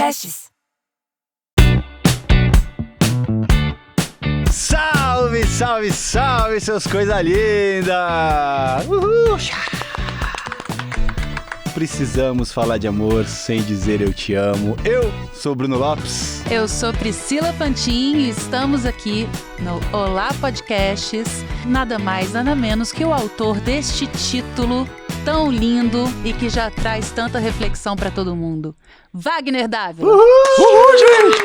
Podcasts. Salve, salve, salve, seus coisa linda! Uhul! Precisamos falar de amor sem dizer eu te amo. Eu sou Bruno Lopes. Eu sou Priscila Fantin e estamos aqui no Olá Podcasts. Nada mais, nada menos que o autor deste título tão lindo e que já traz tanta reflexão pra todo mundo. Wagner Dávila. Uhul, gente!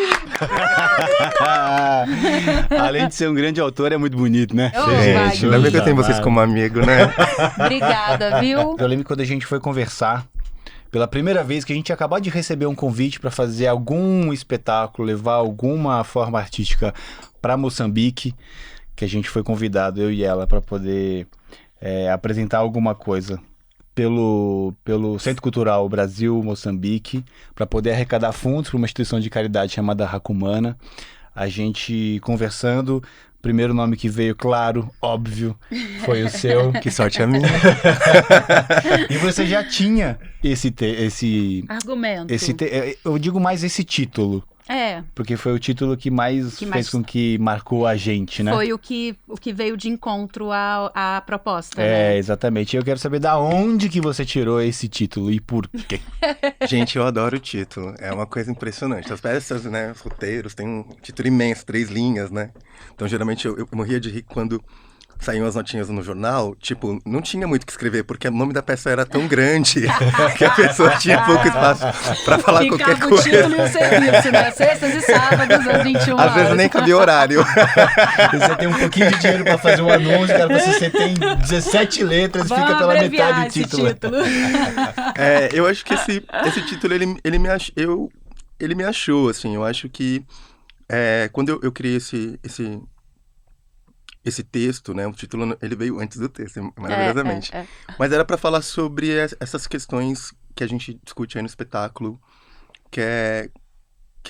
Além de ser um grande autor, é muito bonito, né? Gente, ainda bem que eu tenho vocês como amigo, né? Obrigada, viu? Eu lembro quando a gente foi conversar, pela primeira vez que a gente acabou de receber um convite para fazer algum espetáculo, levar alguma forma artística para Moçambique, que a gente foi convidado, eu e ela, para poder apresentar alguma coisa pelo Centro Cultural Brasil-Moçambique, para poder arrecadar fundos para uma instituição de caridade chamada Racumana. A gente conversando, o primeiro nome que veio, claro, óbvio, foi o seu. Que sorte a minha. E você já tinha esse Argumento. eu digo mais esse título. É. Porque foi o título que mais fez com que marcou a gente, né? Foi o que veio de encontro à proposta, né? né? Exatamente. Eu quero saber da onde que você tirou esse título e por quê. Gente, eu adoro o título. É uma coisa impressionante. As peças, né, os roteiros, tem um título imenso, 3 linhas, né? Então, geralmente, eu morria de rir quando saíam as notinhas no jornal, tipo, não tinha muito o que escrever, porque o nome da peça era tão grande que a pessoa tinha pouco espaço pra falar qualquer coisa. Ficava o título e o serviço, né? Sextas e sábados, às 21 horas. Às vezes nem cabia horário. Você tem um pouquinho de dinheiro pra fazer um anúncio, cara, você tem 17 letras e fica pela metade do título. Eu acho que esse título, ele me achou, assim, eu acho que quando eu criei esse texto, né, o título, ele veio antes do texto, maravilhosamente. Mas era para falar sobre essas questões que a gente discute aí no espetáculo, que é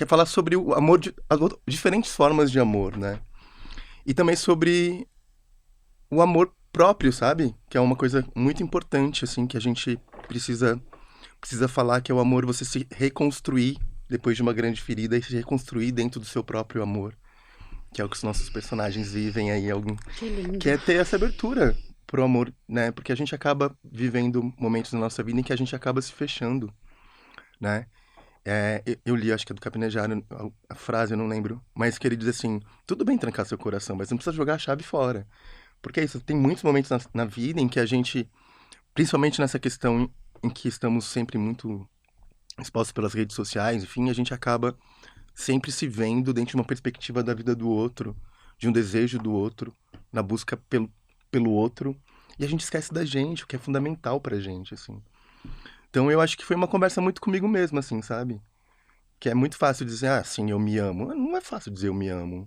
falar sobre o amor, diferentes formas de amor, né? E também sobre o amor próprio, sabe? Que é uma coisa muito importante, assim, que a gente precisa falar, que é o amor, você se reconstruir depois de uma grande ferida e se reconstruir dentro do seu próprio amor. Que é o que os nossos personagens vivem aí, Que lindo. Que é ter essa abertura pro amor, né? Porque a gente acaba vivendo momentos na nossa vida em que a gente acaba se fechando, né? Eu li, acho que é do Capinejano, a frase, eu não lembro, mas que ele diz assim, tudo bem trancar seu coração, mas não precisa jogar a chave fora. Porque é isso, tem muitos momentos na vida em que a gente, principalmente nessa questão em que estamos sempre muito expostos pelas redes sociais, enfim, a gente acaba sempre se vendo dentro de uma perspectiva da vida do outro, de um desejo do outro, na busca pelo outro, e a gente esquece da gente, o que é fundamental pra gente, assim. Então eu acho que foi uma conversa muito comigo mesmo, assim, sabe? Que é muito fácil dizer, sim, eu me amo. Não é fácil dizer eu me amo.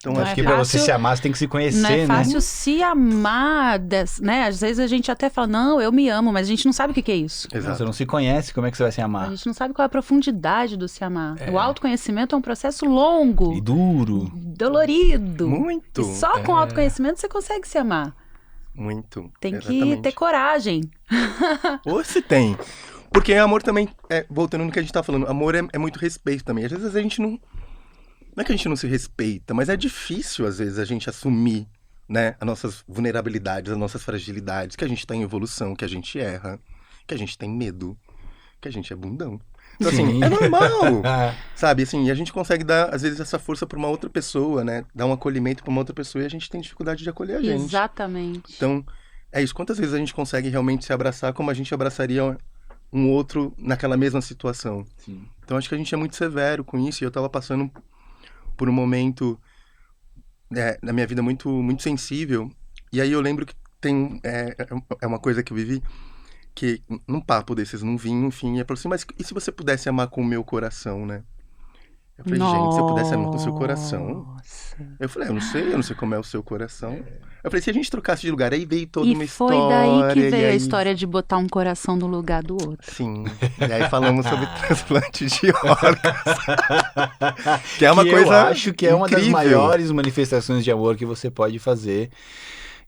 Então, acho que pra você se amar, você tem que se conhecer, né? Não é fácil se amar, né? Às vezes a gente até fala, não, eu me amo, mas a gente não sabe o que é isso. Exato. Você não se conhece, como é que você vai se amar? A gente não sabe qual é a profundidade do se amar. O autoconhecimento é um processo longo. E duro. Dolorido. Muito. E só com autoconhecimento você consegue se amar. Muito. Tem Exatamente. que ter coragem. Ou se tem. Porque amor também, voltando no que a gente tá falando, amor é muito respeito também. Às vezes a gente não é que a gente não se respeita, mas é difícil, às vezes, a gente assumir, né, as nossas vulnerabilidades, as nossas fragilidades, que a gente tá em evolução, que a gente erra, que a gente tem medo, que a gente é bundão. Então, assim, é normal, sabe? Assim, e a gente consegue dar, às vezes, essa força pra uma outra pessoa, né? Dar um acolhimento pra uma outra pessoa e a gente tem dificuldade de acolher a gente. Exatamente. Então, é isso. Quantas vezes a gente consegue realmente se abraçar como a gente abraçaria um outro naquela mesma situação? Sim. Então, acho que a gente é muito severo com isso e eu tava passando por um momento na minha vida muito, muito sensível. E aí eu lembro que tem uma coisa que eu vivi, que num papo desses, num vinho, enfim, e falou assim, mas e se você pudesse amar com o meu coração, né? Eu falei, gente, se eu pudesse amar com o seu coração... Eu falei, eu não sei como é o seu coração. Eu falei, se a gente trocasse de lugar, aí veio toda uma história. E foi daí que veio a história de botar um coração no lugar do outro. Sim, e aí falamos sobre transplante de órgãos. Que é uma coisa eu acho que é uma das incrível. maiores manifestações de amor que você pode fazer.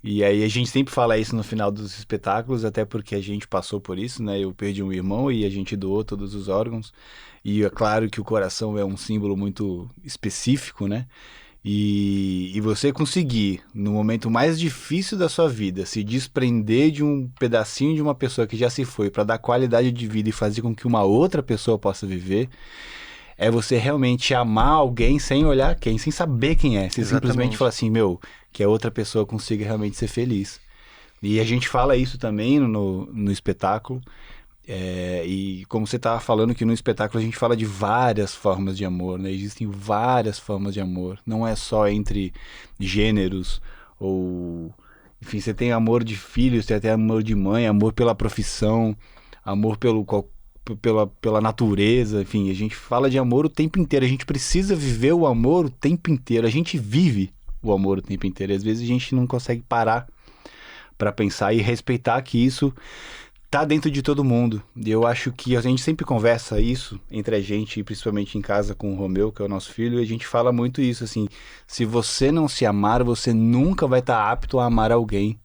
E aí a gente sempre fala isso no final dos espetáculos, até porque a gente passou por isso, né? Eu perdi um irmão e a gente doou todos os órgãos. E é claro que o coração é um símbolo muito específico, né? E você conseguir, no momento mais difícil da sua vida, se desprender de um pedacinho de uma pessoa que já se foi para dar qualidade de vida e fazer com que uma outra pessoa possa viver, é você realmente amar alguém sem olhar quem, sem saber quem é. Você simplesmente fala assim, que a outra pessoa consiga realmente ser feliz. E a gente fala isso também no espetáculo. E como você estava falando que no espetáculo a gente fala de várias formas de amor, né? Existem várias formas de amor, não é só entre gêneros ou... Enfim, você tem amor de filhos, você tem amor de mãe, amor pela profissão, amor pela natureza, enfim, a gente fala de amor o tempo inteiro, a gente precisa viver o amor o tempo inteiro, a gente vive o amor o tempo inteiro, e às vezes a gente não consegue parar para pensar e respeitar que isso tá dentro de todo mundo. E eu acho que a gente sempre conversa isso entre a gente, principalmente em casa com o Romeu, que é o nosso filho, e a gente fala muito isso, assim, se você não se amar, você nunca vai estar apto a amar alguém.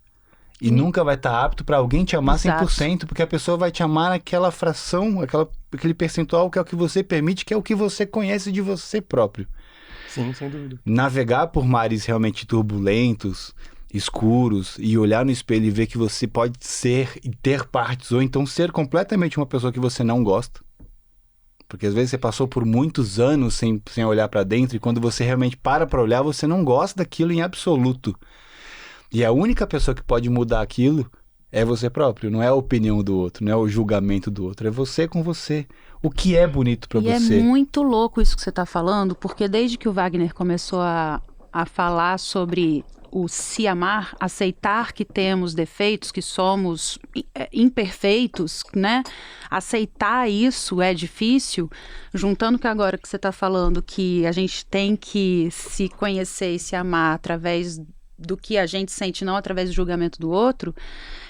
E nunca vai estar apto para alguém te amar 100%, porque a pessoa vai te amar naquela fração, aquele percentual que é o que você permite, que é o que você conhece de você próprio. Sim, sem dúvida. Navegar por mares realmente turbulentos, escuros, e olhar no espelho e ver que você pode ser e ter partes, ou então ser completamente uma pessoa que você não gosta. Porque às vezes você passou por muitos anos sem olhar para dentro, e quando você realmente para olhar, você não gosta daquilo em absoluto. E a única pessoa que pode mudar aquilo é você próprio, não é a opinião do outro, não é o julgamento do outro, é você com você. O que é bonito para você. E é muito louco isso que você está falando, porque desde que o Wagner começou a falar sobre o se amar, aceitar que temos defeitos, que somos imperfeitos, né? Aceitar isso é difícil, juntando com agora que você está falando que a gente tem que se conhecer e se amar através do que a gente sente, não através do julgamento do outro,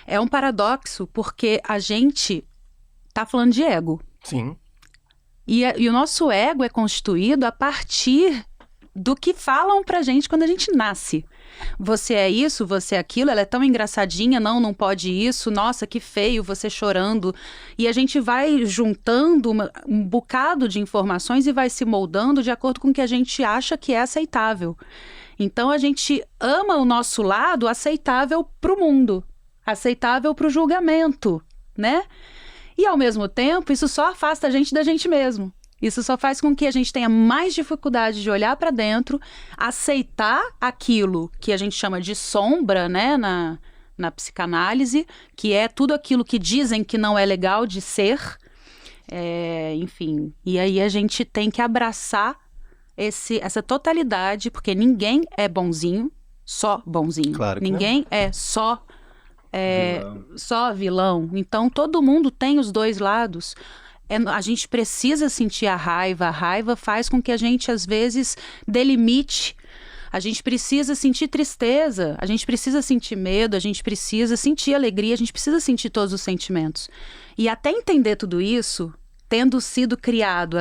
é um paradoxo, porque a gente tá falando de ego. Sim. E o nosso ego é constituído a partir do que falam pra gente quando a gente nasce. Você é isso, você é aquilo, ela é tão engraçadinha, não pode isso, nossa, que feio, você chorando. E a gente vai juntando um bocado de informações e vai se moldando de acordo com o que a gente acha que é aceitável. Então a gente ama o nosso lado aceitável pro mundo, aceitável pro julgamento, né? E ao mesmo tempo, isso só afasta a gente da gente mesmo. Isso só faz com que a gente tenha mais dificuldade de olhar para dentro, aceitar aquilo que a gente chama de sombra, né, na psicanálise, que é tudo aquilo que dizem que não é legal de ser, enfim. E aí a gente tem que abraçar essa totalidade, porque ninguém é bonzinho, só bonzinho. Claro que ninguém é só vilão. Então todo mundo tem os dois lados. A gente precisa sentir a raiva faz com que a gente às vezes delimite. A gente precisa sentir tristeza, a gente precisa sentir medo, a gente precisa sentir alegria, a gente precisa sentir todos os sentimentos. E até entender tudo isso, tendo sido criado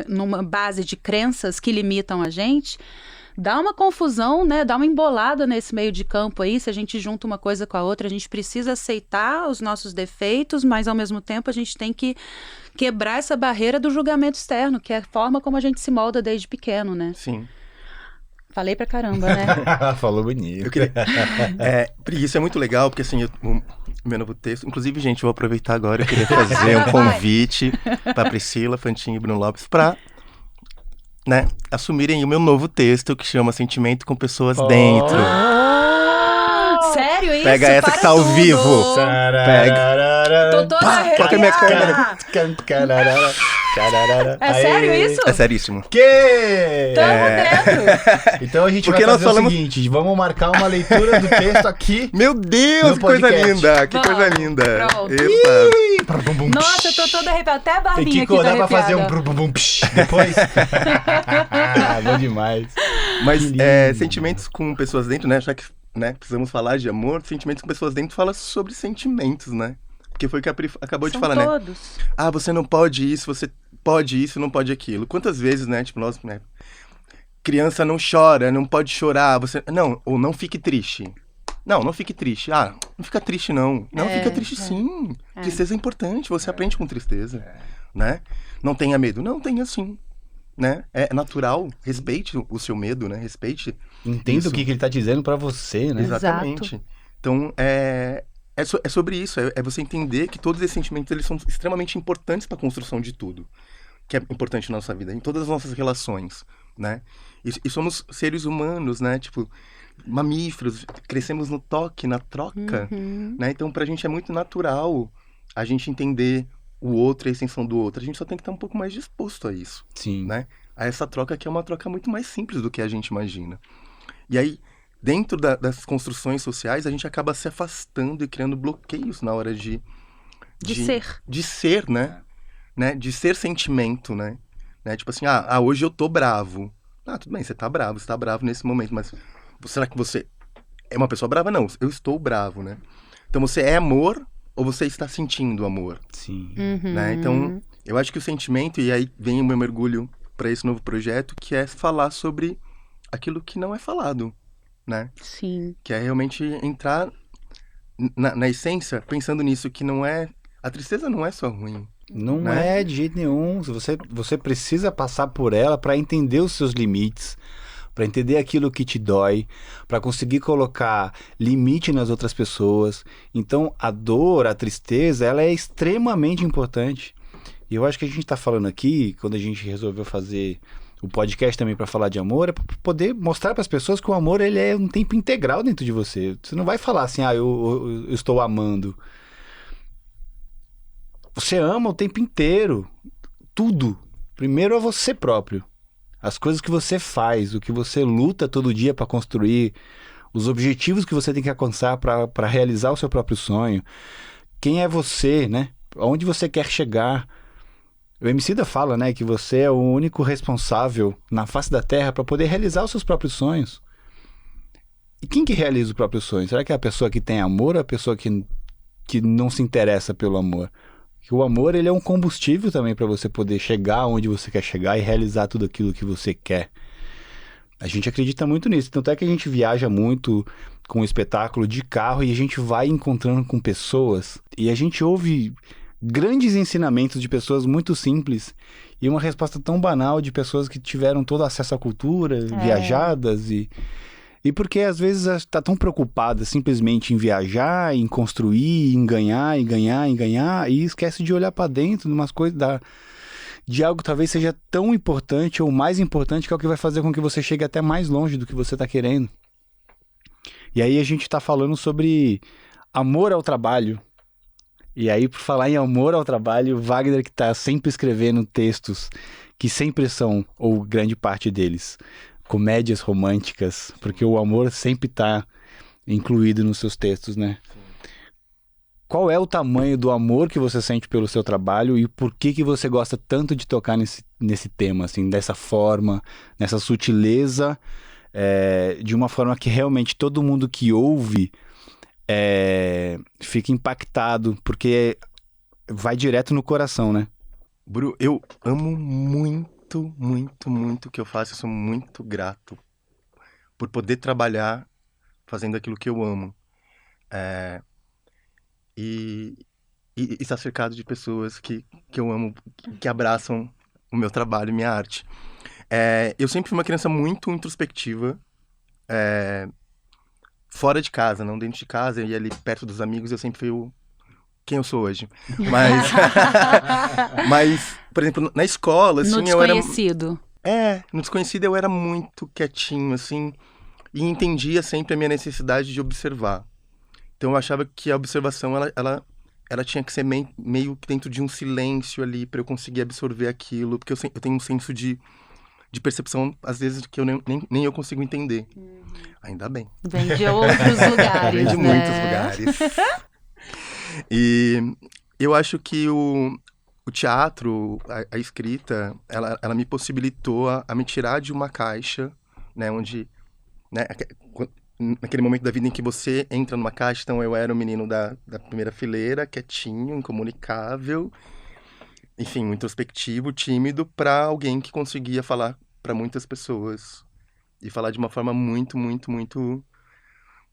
numa base de crenças que limitam a gente, dá uma confusão, né? Dá uma embolada nesse meio de campo aí, se a gente junta uma coisa com a outra. A gente precisa aceitar os nossos defeitos, mas ao mesmo tempo a gente tem que quebrar essa barreira do julgamento externo, que é a forma como a gente se molda desde pequeno, né? Sim. Falei pra caramba, né? Falou bonito. Eu queria... isso é muito legal, porque assim, o meu novo texto... Inclusive, gente, eu vou aproveitar agora, eu queria fazer um convite pra Priscila Fantin e Bruno Lopes pra... né, assumirem o meu novo texto que chama Sentimento com Pessoas Dentro. Sério isso? Pega essa que tá ao vivo. Pega. Tô toda arrepiada. Coloca minha câmera. É sério isso? É seríssimo. Tamo dentro. Então a gente Porque vai fazer nós falamos... o seguinte, vamos marcar uma leitura do texto aqui. Meu Deus, que coisa linda. Que coisa linda. Pronto. Eita. Nossa, eu tô toda arrepiada. Até a barbinha Tem que aqui tá acordar pra fazer arrepiada. um brum depois. Bom demais. Mas sentimentos com pessoas dentro, né? Já que precisamos falar de amor, sentimentos com pessoas dentro fala sobre sentimentos, né? Porque foi o que a Pri acabou de falar, todos. né? Ah, você não pode isso, você pode isso, não pode aquilo. Quantas vezes, né? Tipo, nós, né? Criança não chora, não pode chorar, ou não fique triste. Não fique triste. Não fica triste, não. Não, fica triste sim. Tristeza é importante, você aprende com tristeza, né? Não tenha medo. Não, tenha sim, né? É natural, respeite o seu medo, né? Respeite. Entenda o que ele tá dizendo pra você, né? Exatamente. Exato. Então, é sobre isso. É você entender que todos esses sentimentos, eles são extremamente importantes para a construção de tudo que é importante na nossa vida, em todas as nossas relações, né? E somos seres humanos, né? Tipo, mamíferos, crescemos no toque, na troca, né? Então, pra gente é muito natural a gente entender o outro e a extensão do outro. A gente só tem que estar um pouco mais disposto a isso, Sim. né? A essa troca que é uma troca muito mais simples do que a gente imagina. E aí, dentro das construções sociais, a gente acaba se afastando e criando bloqueios na hora de ser. De ser, né? De ser sentimento, né? Tipo assim, hoje eu tô bravo. Tudo bem, você tá bravo nesse momento, mas será que você é uma pessoa brava? Não, eu estou bravo, né? Então você é amor ou você está sentindo amor? Sim. Né? Então, eu acho que o sentimento, e aí vem o meu mergulho para esse novo projeto, que é falar sobre aquilo que não é falado, né? Sim. Que é realmente entrar na essência, pensando nisso, que não é... A tristeza não é só ruim. Não né? é de jeito nenhum. Você precisa passar por ela para entender os seus limites, para entender aquilo que te dói, para conseguir colocar limite nas outras pessoas. Então, a dor, a tristeza, ela é extremamente importante. E eu acho que a gente está falando aqui, quando a gente resolveu fazer o podcast também para falar de amor, é para poder mostrar para as pessoas que o amor ele é um tempo integral dentro de você. Você não vai falar assim, eu estou amando. Você ama o tempo inteiro. Tudo. Primeiro é você próprio. As coisas que você faz, o que você luta todo dia para construir, os objetivos que você tem que alcançar para realizar o seu próprio sonho. Quem é você, né? Aonde você quer chegar? O Emicida fala, né, que você é o único responsável na face da Terra para poder realizar os seus próprios sonhos. E quem que realiza o próprio sonho? Será que é a pessoa que tem amor ou a pessoa que não se interessa pelo amor? Que o amor, ele é um combustível também para você poder chegar onde você quer chegar e realizar tudo aquilo que você quer. A gente acredita muito nisso. Tanto é que a gente viaja muito com o espetáculo de carro e a gente vai encontrando com pessoas e a gente ouve grandes ensinamentos de pessoas muito simples e uma resposta tão banal de pessoas que tiveram todo acesso à cultura, viajadas e porque às vezes está tão preocupada simplesmente em viajar, em construir, em ganhar e esquece de olhar para dentro de umas coisas de algo que talvez seja tão importante ou mais importante, que é o que vai fazer com que você chegue até mais longe do que você está querendo. E aí a gente está falando sobre amor ao trabalho. E aí, por falar em amor ao trabalho, o Wagner, que está sempre escrevendo textos que sempre são, ou grande parte deles, comédias românticas, porque o amor sempre está incluído nos seus textos, né? Sim. Qual é o tamanho do amor que você sente pelo seu trabalho e por que você gosta tanto de tocar nesse tema, assim, dessa forma, nessa sutileza, de uma forma que realmente todo mundo que ouve fica impactado, porque vai direto no coração, né? Bru, eu amo muito, muito, muito o que eu faço. Eu sou muito grato por poder trabalhar fazendo aquilo que eu amo. E estar cercado de pessoas que eu amo, que abraçam o meu trabalho e minha arte. Eu sempre fui uma criança muito introspectiva, fora de casa, não dentro de casa, e ali perto dos amigos eu sempre fui quem eu sou hoje. Mas, por exemplo, na escola, assim, no desconhecido. No desconhecido eu era muito quietinho, assim, e entendia sempre a minha necessidade de observar. Então eu achava que a observação, ela tinha que ser meio que dentro de um silêncio ali, para eu conseguir absorver aquilo, porque eu tenho um senso de percepção, às vezes, que eu nem eu consigo entender. Ainda bem. Vem de outros lugares, Vem de né? muitos lugares. E eu acho que o teatro, a escrita, ela me possibilitou a me tirar de uma caixa, né, onde, né, naquele momento da vida em que você entra numa caixa. Então eu era o menino da primeira fileira, quietinho, incomunicável, enfim, introspectivo, tímido, para alguém que conseguia falar para muitas pessoas e falar de uma forma muito, muito, muito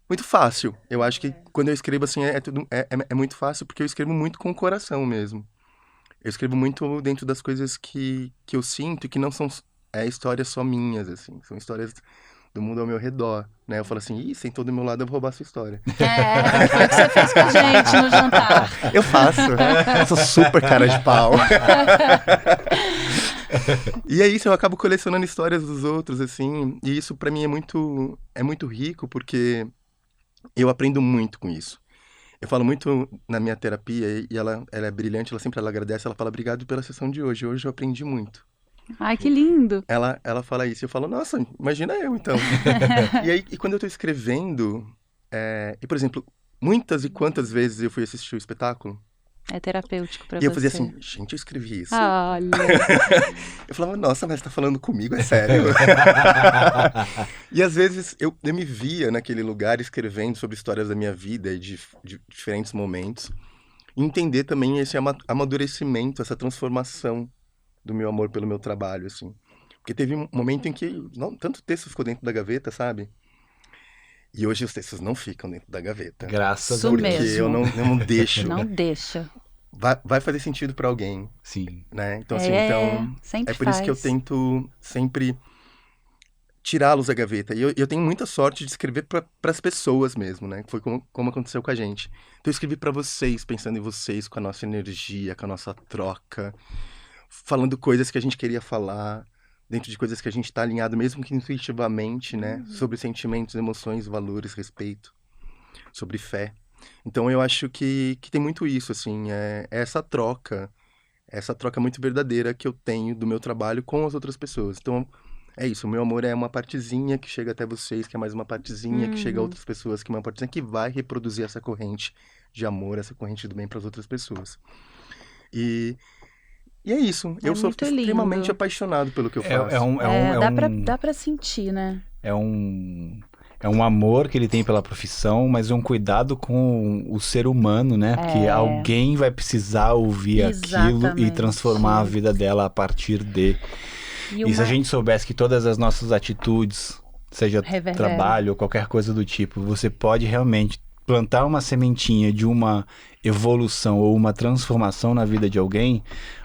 muito fácil. Eu acho que quando eu escrevo, assim, é muito fácil, porque eu escrevo muito com o coração mesmo. Eu escrevo muito dentro das coisas que eu sinto e que não são histórias só minhas, assim. São histórias do mundo ao meu redor, né? Eu falo assim, sentou do meu lado, eu vou roubar a sua história. Foi o que você fez com a gente no jantar. Eu faço. Eu sou super cara de pau. E é isso, eu acabo colecionando histórias dos outros, assim. E isso pra mim é muito rico, porque eu aprendo muito com isso. Eu falo muito na minha terapia, e ela é brilhante, ela agradece, ela fala, obrigado pela sessão de hoje. Hoje eu aprendi muito. Ai, que lindo. Ela fala isso, e eu falo, nossa, imagina eu, então. E quando eu tô escrevendo, e por exemplo, muitas e quantas vezes eu fui assistir o espetáculo, É terapêutico pra e você. eu fazia assim, gente, eu escrevi isso. Olha. Eu falava, nossa, mas você tá falando comigo, é sério? E às vezes eu me via naquele lugar escrevendo sobre histórias da minha vida e de diferentes momentos. E entender também esse amadurecimento, essa transformação do meu amor pelo meu trabalho, assim. Porque teve um momento em que tanto texto ficou dentro da gaveta, sabe? E hoje os textos não ficam dentro da gaveta. Graças Isso a Deus. Porque mesmo. eu não deixo. Não deixa. Vai fazer sentido pra alguém, Sim. né? Então, assim, sempre é por isso que eu faz. tento sempre tirá-los da gaveta. E eu tenho muita sorte de escrever para as pessoas mesmo, né? Foi como aconteceu com a gente. Então eu escrevi para vocês, pensando em vocês, com a nossa energia, com a nossa troca, falando coisas que a gente queria falar, dentro de coisas que a gente tá alinhado, mesmo que intuitivamente, né? Sobre sentimentos, emoções, valores, respeito, sobre fé. Então eu acho que tem muito isso, assim, essa troca muito verdadeira que eu tenho do meu trabalho com as outras pessoas. Então, é isso, o meu amor é uma partezinha que chega até vocês, que é mais uma partezinha, que chega a outras pessoas, que é uma partezinha que vai reproduzir essa corrente de amor, essa corrente do bem para as outras pessoas. E é isso, eu sou muito lindo. extremamente apaixonado pelo que eu faço. Dá pra sentir, né? É um amor que ele tem pela profissão, mas é um cuidado com o ser humano, né? Porque alguém vai precisar ouvir aquilo e Exatamente. transformar a vida dela a partir de... E se a gente soubesse que todas as nossas atitudes, seja trabalho ou qualquer coisa do tipo, você pode realmente plantar uma sementinha de uma evolução ou uma transformação na vida de alguém,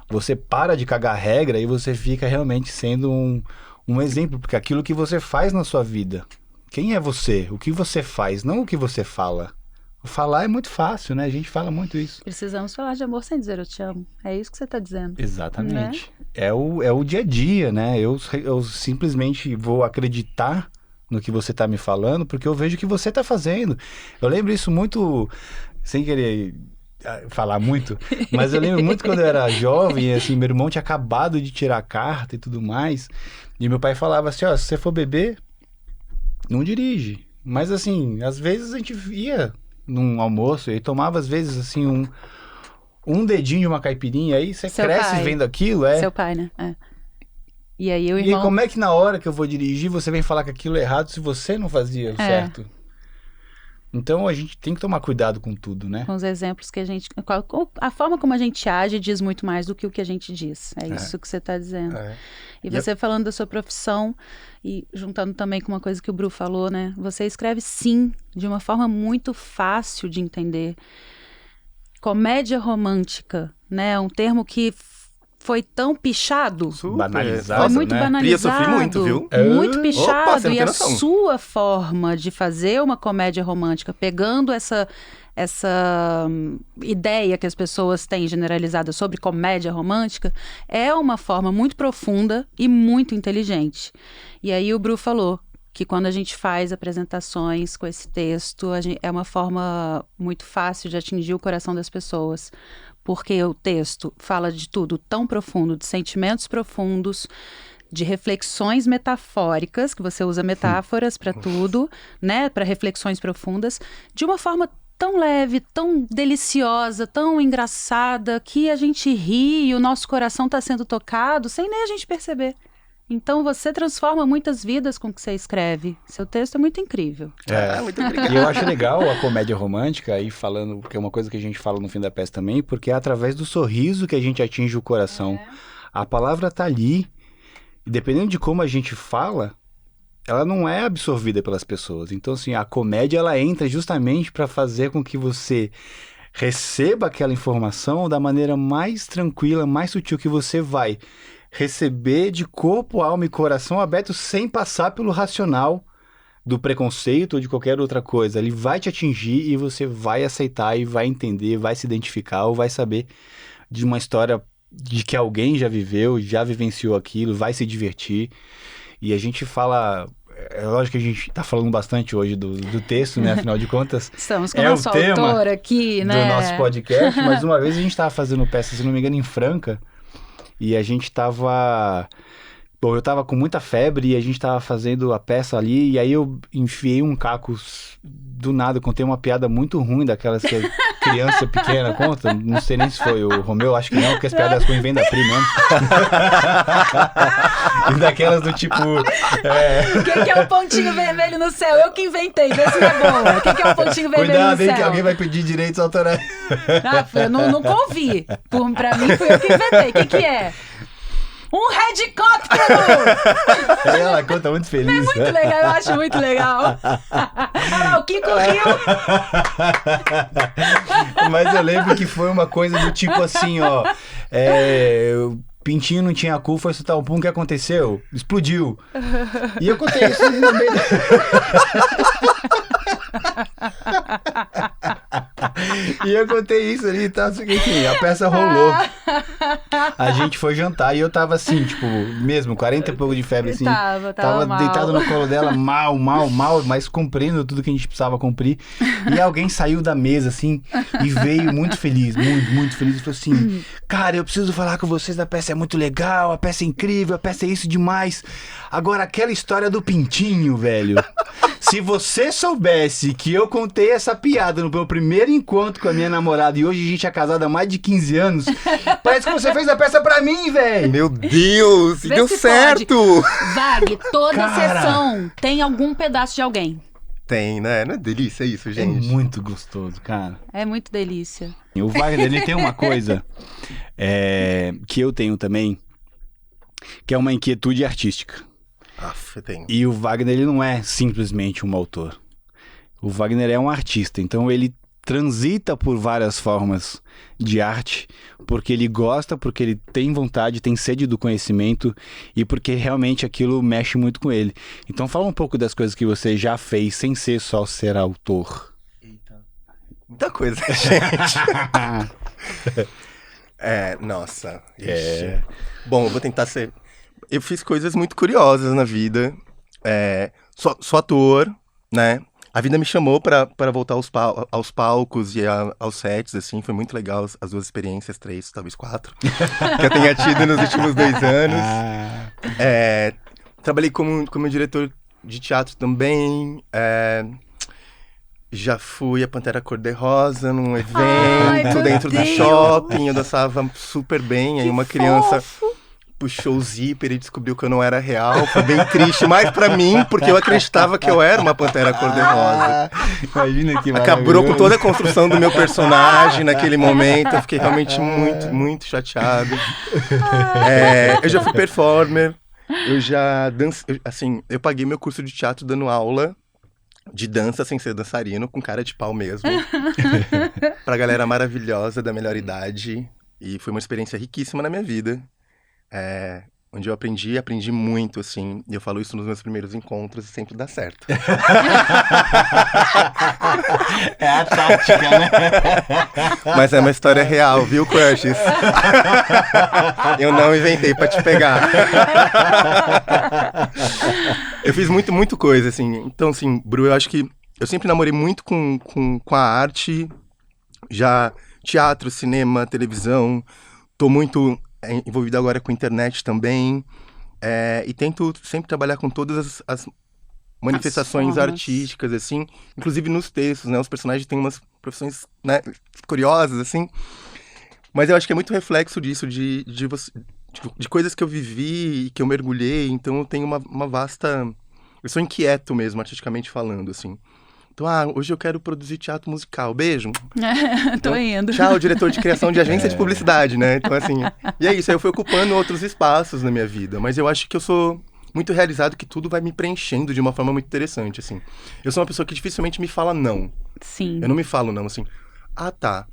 você para de cagar regra e você fica realmente sendo um exemplo, porque aquilo que você faz na sua vida, quem é você? O que você faz, não o que você fala. Falar é muito fácil, né? A gente fala muito isso. Precisamos falar de amor sem dizer eu te amo. É isso que você tá dizendo. Exatamente. Né? É o dia a dia, né? Eu simplesmente vou acreditar no que você tá me falando, porque eu vejo o que você tá fazendo. Eu lembro isso muito, sem querer falar muito, mas eu lembro muito quando eu era jovem, assim, meu irmão tinha acabado de tirar a carta e tudo mais, e meu pai falava assim, ó, se você for beber, não dirige. Mas assim, às vezes a gente ia num almoço e tomava às vezes assim um dedinho de uma caipirinha, aí você cresce vendo aquilo, Seu pai, né? E aí o irmão... E aí, como é que na hora que eu vou dirigir, você vem falar que aquilo é errado se você não fazia o certo? Então a gente tem que tomar cuidado com tudo, né? Com os exemplos que a gente... A forma como a gente age diz muito mais do que o que a gente diz. É isso que você está dizendo. E você falando da sua profissão e juntando também com uma coisa que o Bru falou, né? Você escreve sim, de uma forma muito fácil de entender. Comédia romântica, né? Um termo que foi tão pichado. Banalizado, foi muito banalizado. Ia sofrer muito, viu? Muito pichado. Opa, e a sua forma de fazer uma comédia romântica, pegando essa ideia que as pessoas têm generalizada sobre comédia romântica, é uma forma muito profunda e muito inteligente. E aí o Bru falou que quando a gente faz apresentações com esse texto, é uma forma muito fácil de atingir o coração das pessoas. Porque o texto fala de tudo tão profundo, de sentimentos profundos, de reflexões metafóricas, que você usa metáforas para tudo, né? Para reflexões profundas, de uma forma tão leve, tão deliciosa, tão engraçada, que a gente ri e o nosso coração está sendo tocado sem nem a gente perceber. Então você transforma muitas vidas com o que você escreve. Seu texto é muito incrível. Muito obrigado. E eu acho legal a comédia romântica, aí falando, porque é uma coisa que a gente fala no fim da peça também, porque é através do sorriso que a gente atinge o coração. A palavra tá ali, e dependendo de como a gente fala, ela não é absorvida pelas pessoas. Então, assim, a comédia, ela entra justamente para fazer com que você receba aquela informação da maneira mais tranquila, mais sutil, que você vai receber de corpo, alma e coração aberto, sem passar pelo racional do preconceito ou de qualquer outra coisa. Ele vai te atingir e você vai aceitar e vai entender, vai se identificar ou vai saber de uma história de que alguém já viveu, já vivenciou aquilo, vai se divertir. E a gente fala... É lógico que a gente está falando bastante hoje do texto, né? Afinal de contas, estamos com o nosso autor aqui, né? Do nosso podcast. Mas uma vez a gente estava fazendo peça, se não me engano, em Franca. E a gente estava... Bom, eu estava com muita febre e a gente estava fazendo a peça ali. E aí eu enfiei um caco do nada. Eu contei uma piada muito ruim, daquelas que a criança pequena conta. Não sei nem se foi o Romeu, acho que não, porque as piadas ruins vêm da Pri mesmo. E daquelas do tipo... O que é o pontinho vermelho no céu? Eu que inventei, vê se é boa. O que é o pontinho vermelho Cuidado, no céu? Cuidado, que alguém vai pedir direitos autorais. Eu nunca ouvi. Pra mim, fui eu que inventei. O que é? Um helicóptero! Ela conta muito feliz. É muito legal, eu acho muito legal. Olha lá, o Kiko riu. Mas eu lembro que foi uma coisa do tipo assim, ó... o Pintinho não tinha cu, foi soltar um pum, o que aconteceu? Explodiu. E eu contei isso ali no meio... E eu contei isso ali e tal, enfim, a peça rolou. A gente foi jantar e eu tava assim, tipo, mesmo, 40 e pouco de febre, assim. Tava deitado no colo dela, mal, mas cumprindo tudo que a gente precisava cumprir. E alguém saiu da mesa, assim, e veio muito feliz, muito feliz. E falou assim, cara, eu preciso falar com vocês, a peça é muito legal, a peça é incrível, a peça é isso demais. Agora, aquela história do Pintinho, velho... Se você soubesse que eu contei essa piada no meu primeiro encontro com a minha namorada e hoje a gente é casado há mais de 15 anos, parece que você fez a peça pra mim, velho. Meu Deus, deu certo. Vag, toda sessão tem algum pedaço de alguém. Tem, né? Não é delícia isso, gente? É muito gostoso, cara. É muito delícia. O Wagner, ele tem uma coisa que eu tenho também, que é uma inquietude artística. Eu tenho. E o Wagner, ele não é simplesmente um autor. O Wagner é um artista, então ele transita por várias formas de arte, porque ele gosta, porque ele tem vontade, tem sede do conhecimento e porque realmente aquilo mexe muito com ele. Então fala um pouco das coisas que você já fez sem ser só ser autor. Eita. Muita coisa, gente. Nossa. Bom, eu vou tentar ser... Eu fiz coisas muito curiosas na vida. Sou ator, né? A vida me chamou pra voltar aos palcos e aos sets, assim. Foi muito legal as duas experiências, 3, talvez 4, que eu tenha tido nos últimos 2 anos. Trabalhei como diretor de teatro também. Já fui a Pantera Cor-de-Rosa num evento dentro do shopping. Eu dançava super bem. Aí uma criança... puxou o zíper e descobriu que eu não era real. Foi bem triste, mas pra mim, porque eu acreditava que eu era uma Pantera Cor-de-Rosa. Imagina que acabou com toda a construção do meu personagem naquele momento. Eu fiquei realmente muito chateado. Eu já fui performer. Eu já dancei, assim, eu paguei meu curso de teatro dando aula de dança sem ser dançarino, com cara de pau mesmo. Pra galera maravilhosa da melhor idade. E foi uma experiência riquíssima na minha vida. Onde eu aprendi muito, assim. E eu falo isso nos meus primeiros encontros e sempre dá certo. É a tática, né? Mas é uma história real, viu, crushes? Eu não inventei pra te pegar. Eu fiz muito coisa, assim. Então, assim, Bru, eu acho que eu sempre namorei muito com a arte. Já teatro, cinema, televisão. Tô muito... envolvido agora com internet também, e tento sempre trabalhar com todas as manifestações artísticas, assim, inclusive nos textos, né, os personagens têm umas profissões, né, curiosas, assim, mas eu acho que é muito reflexo disso, de coisas que eu vivi e que eu mergulhei, então eu tenho uma vasta... Eu sou inquieto mesmo, artisticamente falando, assim. Então, hoje eu quero produzir teatro musical. Beijo. Tô indo. Tchau, diretor de criação de agência de publicidade, né? Então, assim... E é isso, aí eu fui ocupando outros espaços na minha vida. Mas eu acho que eu sou muito realizado, que tudo vai me preenchendo de uma forma muito interessante, assim. Eu sou uma pessoa que dificilmente me fala não. Sim. Eu não me falo não, assim. Ah, tá.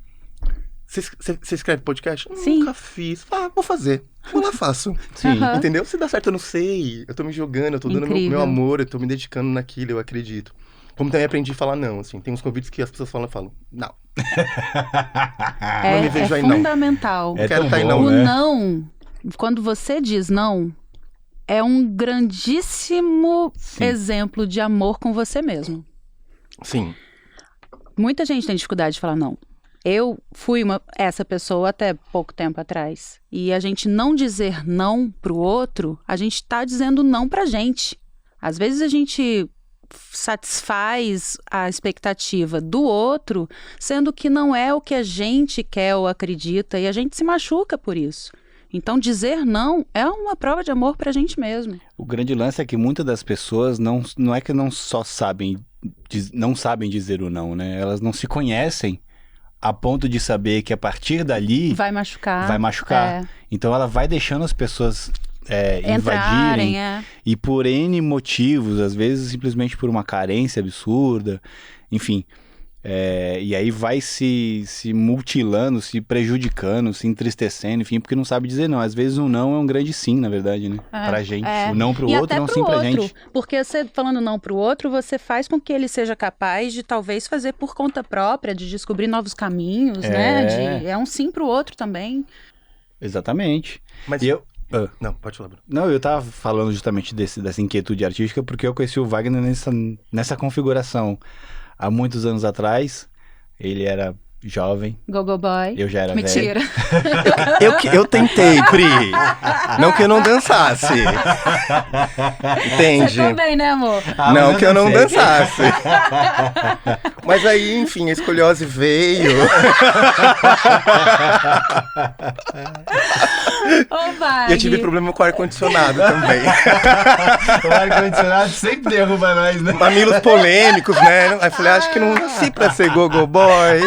Você escreve podcast? Sim. Nunca fiz. Ah, vou fazer. Vou lá, faço. Sim. Aham. Entendeu? Se dá certo, eu não sei. Eu tô me jogando, eu tô dando Incrível. meu amor, eu tô me dedicando naquilo, eu acredito. Como também aprendi a falar não, assim. Tem uns convites que as pessoas falam, eu falo, não. Não me vejo aí, não. Fundamental. É Quero tão tá aí, bom, não. O né? não, quando você diz não, é um grandíssimo Sim. exemplo de amor com você mesmo. Sim. Muita gente tem dificuldade de falar não. Eu fui essa pessoa até pouco tempo atrás. E a gente não dizer não pro outro, a gente tá dizendo não pra gente. Às vezes a gente satisfaz a expectativa do outro, sendo que não é o que a gente quer ou acredita, e a gente se machuca por isso. Então, dizer não é uma prova de amor pra gente mesmo. O grande lance é que muitas das pessoas não é que não só sabem, não sabem dizer o não, né? Elas não se conhecem a ponto de saber que a partir dali Vai machucar. vai machucar. É. Então ela vai deixando as pessoas invadirem. Entrarem, é. E por N motivos, às vezes simplesmente por uma carência absurda, enfim. E aí vai se mutilando, se prejudicando, se entristecendo, enfim, porque não sabe dizer não. Às vezes um não é um grande sim, na verdade, né? Pra gente. O não pro E outro até é um pro sim pra outro, gente. porque você falando não pro outro, você faz com que ele seja capaz de talvez fazer por conta própria, de descobrir novos caminhos, né? É um sim pro outro também. Exatamente. Mas... E eu... Não, pode falar, Bruno. Não, eu tava falando justamente dessa inquietude artística porque eu conheci o Wagner nessa configuração. Há muitos anos atrás, ele era jovem, Go Boy. eu já era Mentira. Eu tentei, Pri. Não que eu não dançasse. Entende? Você também, né, amor? Não que eu não dancei. dançasse. Mas aí, enfim, a escoliose veio. Ô, vai. E eu tive problema com o ar-condicionado também. O ar-condicionado sempre derruba nós, né? Mamilos polêmicos, né? Aí falei, acho que não nasci pra ser go-go boy.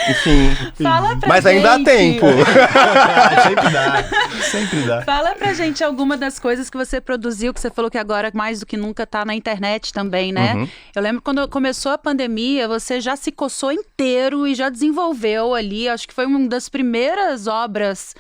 Enfim. Fala pra Mas ainda há gente. tempo. Sempre dá. Fala pra gente alguma das coisas que você produziu, que você falou que agora mais do que nunca tá na internet também, né? Uhum. Eu lembro quando começou a pandemia, você já se coçou inteiro e já desenvolveu ali, acho que foi uma das primeiras obras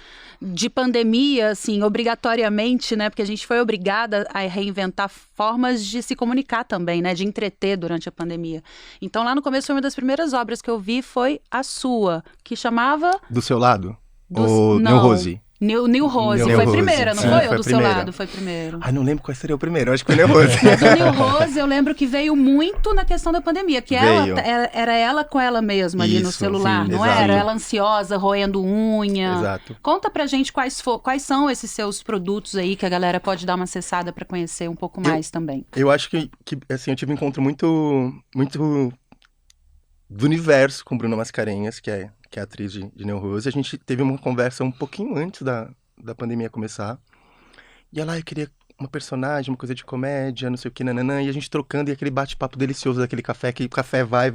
de pandemia, assim, obrigatoriamente, né? Porque a gente foi obrigada a reinventar formas de se comunicar também, né? De entreter durante a pandemia. Então, lá no começo, foi uma das primeiras obras que eu vi foi a sua, que chamava... Do seu lado? Não. New Rose? New Rose. New Foi Rose. primeira, não Sim, foi? foi Ou a do seu primeira. lado? Foi primeiro. Ai, não lembro qual seria o primeiro. Acho que foi New Rose. Mas o New Rose, eu lembro que veio muito na questão da pandemia, que Veio. era ela com ela mesma ali no Isso, celular, sim, não exato. era? Ela ansiosa, roendo unha. Exato. Conta pra gente quais são esses seus produtos aí que a galera pode dar uma acessada pra conhecer um pouco mais também. Eu acho que assim, eu tive um encontro muito do universo com Bruna Mascarenhas, que é a atriz de New Rose. A gente teve uma conversa um pouquinho antes da pandemia começar. E ela, eu queria uma personagem, uma coisa de comédia, não sei o que, nananã. E a gente trocando, e aquele bate-papo delicioso daquele café, que o café vai.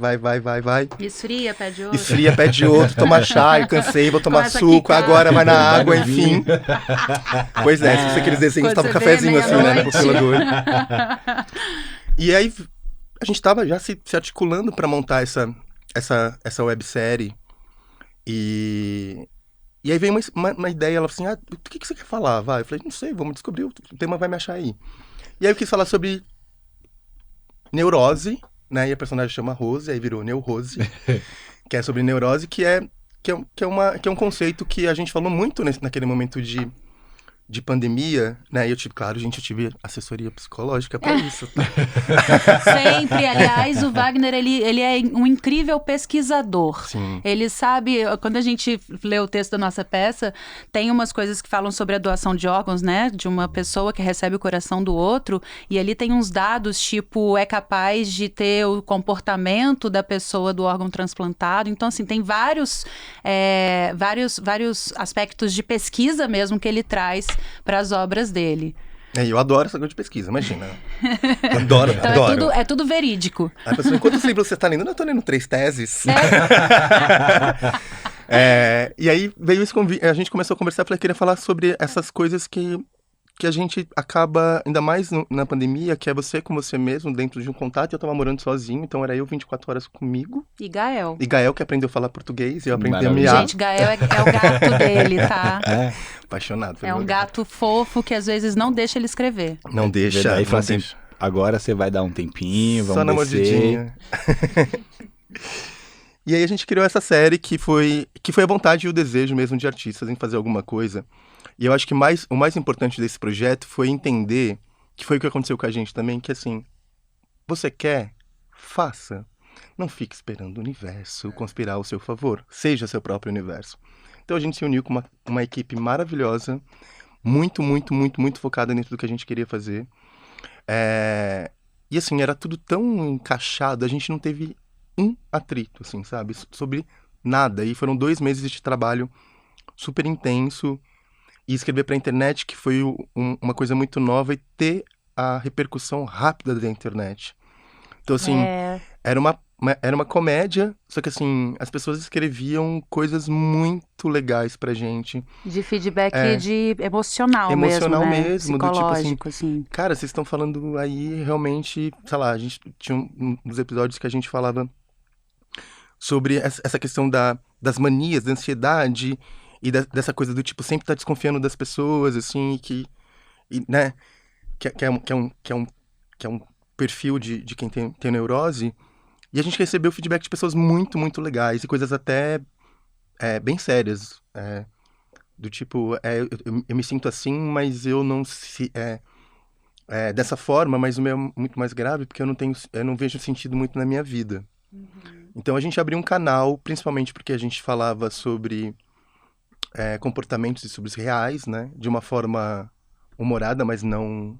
Esfria, pede outro. Esfria, pede outro, toma chá, eu cansei, vou tomar Começa a suco, quicar. agora vai na água, Vai no enfim. Pois é, se você aqueles desenhos, Quando tava um você vê cafezinho assim, né, na meia-noite. pupila do olho. E aí, a gente tava já se articulando pra montar essa websérie. E aí veio uma ideia, ela falou assim, o que você quer falar? Vai. Eu falei, não sei, vamos descobrir, o tema vai me achar aí. E aí eu quis falar sobre neurose, né? E a personagem chama Rose, aí virou New Rose, que é sobre neurose, que é um conceito que a gente falou muito naquele momento de pandemia, né? E eu tive assessoria psicológica pra isso. Tá? Sempre, aliás, o Wagner, ele é um incrível pesquisador. Sim. Ele sabe, quando a gente lê o texto da nossa peça, tem umas coisas que falam sobre a doação de órgãos, né? De uma pessoa que recebe o coração do outro, e ali tem uns dados, tipo, é capaz de ter o comportamento da pessoa do órgão transplantado. Então, assim, tem vários aspectos de pesquisa mesmo que ele traz para as obras dele. Eu adoro essa coisa de pesquisa, imagina. Adoro. Então é tudo verídico. Aí a pessoa, quantos livros você tá lendo? Eu tô lendo 3 teses. E aí veio esse convite, a gente começou a conversar, eu falei, queria falar sobre essas coisas que que a gente acaba, ainda mais na pandemia, que é você com você mesmo, dentro de um contato. Eu tava morando sozinho, então era eu 24 horas comigo. E Gael. E Gael que aprendeu a falar português, e eu aprendi a Maravilha. miar. Gente, Gael é o gato dele, tá? Apaixonado pelo É um meu gato fofo que às vezes não deixa ele escrever. Não deixa, Aí não fala assim, deixa. agora você vai dar um tempinho, vamos Só na descer. mordidinha. E aí a gente criou essa série que foi a vontade e o desejo mesmo de artistas em fazer alguma coisa. E eu acho que o mais importante desse projeto foi entender, que foi o que aconteceu com a gente também, que assim, você quer? Faça. Não fique esperando o universo conspirar ao seu favor. Seja seu próprio universo. Então a gente se uniu com uma equipe maravilhosa, muito, muito, muito, muito focada dentro do que a gente queria fazer. E assim, era tudo tão encaixado, a gente não teve um atrito, assim, sabe? Sobre nada. E foram 2 meses de trabalho super intenso. E escrever pra internet, que foi uma coisa muito nova, e ter a repercussão rápida da internet. Então, assim, era uma comédia, só que, assim, as pessoas escreviam coisas muito legais pra gente. De feedback de emocional Mesmo, do tipo assim, psicológico, assim. cara, vocês estão falando aí realmente, sei lá, a gente tinha uns episódios que a gente falava sobre essa questão das manias, da ansiedade e dessa coisa do tipo sempre estar desconfiando das pessoas, assim, né, que é um perfil de quem tem neurose. E a gente recebeu feedback de pessoas muito, muito legais e coisas até bem sérias, do tipo, eu me sinto assim, mas eu não dessa forma, mas o meu é muito mais grave porque eu não vejo sentido muito na minha vida. Então a gente abriu um canal, principalmente porque a gente falava sobre comportamentos e sobre os reais, né? De uma forma humorada, mas não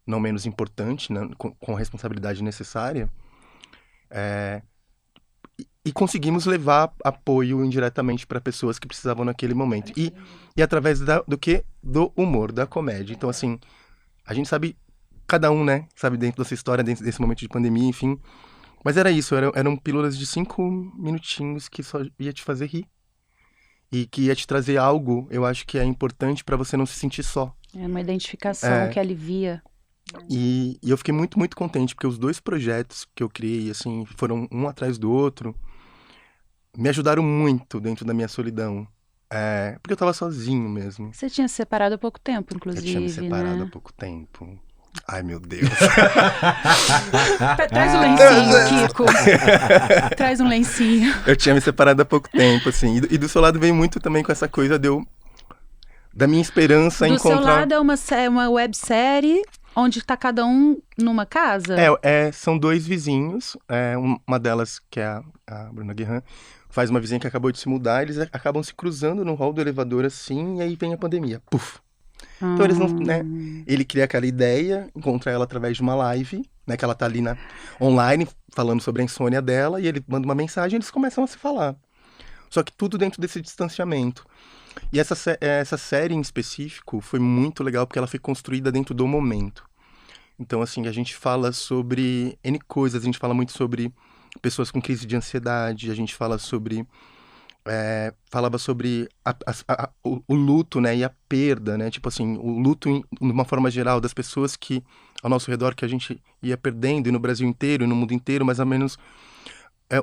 menos importante, né? Com a responsabilidade necessária. E conseguimos levar apoio indiretamente para pessoas que precisavam naquele momento. E através do humor, da comédia. Então, assim, a gente sabe, cada um, né? Sabe, dentro dessa história, dentro desse momento de pandemia, enfim. Mas era isso, eram pílulas de 5 minutinhos que só ia te fazer rir. E que ia te trazer algo, eu acho que é importante para você não se sentir só. É uma identificação que alivia. E eu fiquei muito, muito contente, porque os 2 projetos que eu criei, assim, foram um atrás do outro, me ajudaram muito dentro da minha solidão. Porque eu tava sozinho mesmo. Você tinha se separado há pouco tempo, inclusive, Eu tinha me separado né? há pouco tempo. Ai, meu Deus. Traz o lencinho, Kiko. Traz um lencinho. Eu tinha me separado há pouco tempo, assim. E do seu lado veio muito também com essa coisa da minha esperança em encontrar... Do seu lado é uma websérie onde tá cada um numa casa? São 2 vizinhos. Uma delas, que é a Bruna Guerran, faz uma vizinha que acabou de se mudar. Eles acabam se cruzando no hall do elevador, assim, e aí vem a pandemia. Puf! Então eles não, né? Ele cria aquela ideia, encontra ela através de uma live, né? Que ela tá ali online, falando sobre a insônia dela, e ele manda uma mensagem e eles começam a se falar. Só que tudo dentro desse distanciamento. E essa série em específico foi muito legal, porque ela foi construída dentro do momento. Então, assim, a gente fala sobre N coisas, a gente fala muito sobre pessoas com crise de ansiedade, a gente fala sobre... falava sobre o luto, né, e a perda, né, tipo assim, o luto de uma forma geral das pessoas que ao nosso redor que a gente ia perdendo, e no Brasil inteiro, e no mundo inteiro, mais ou menos,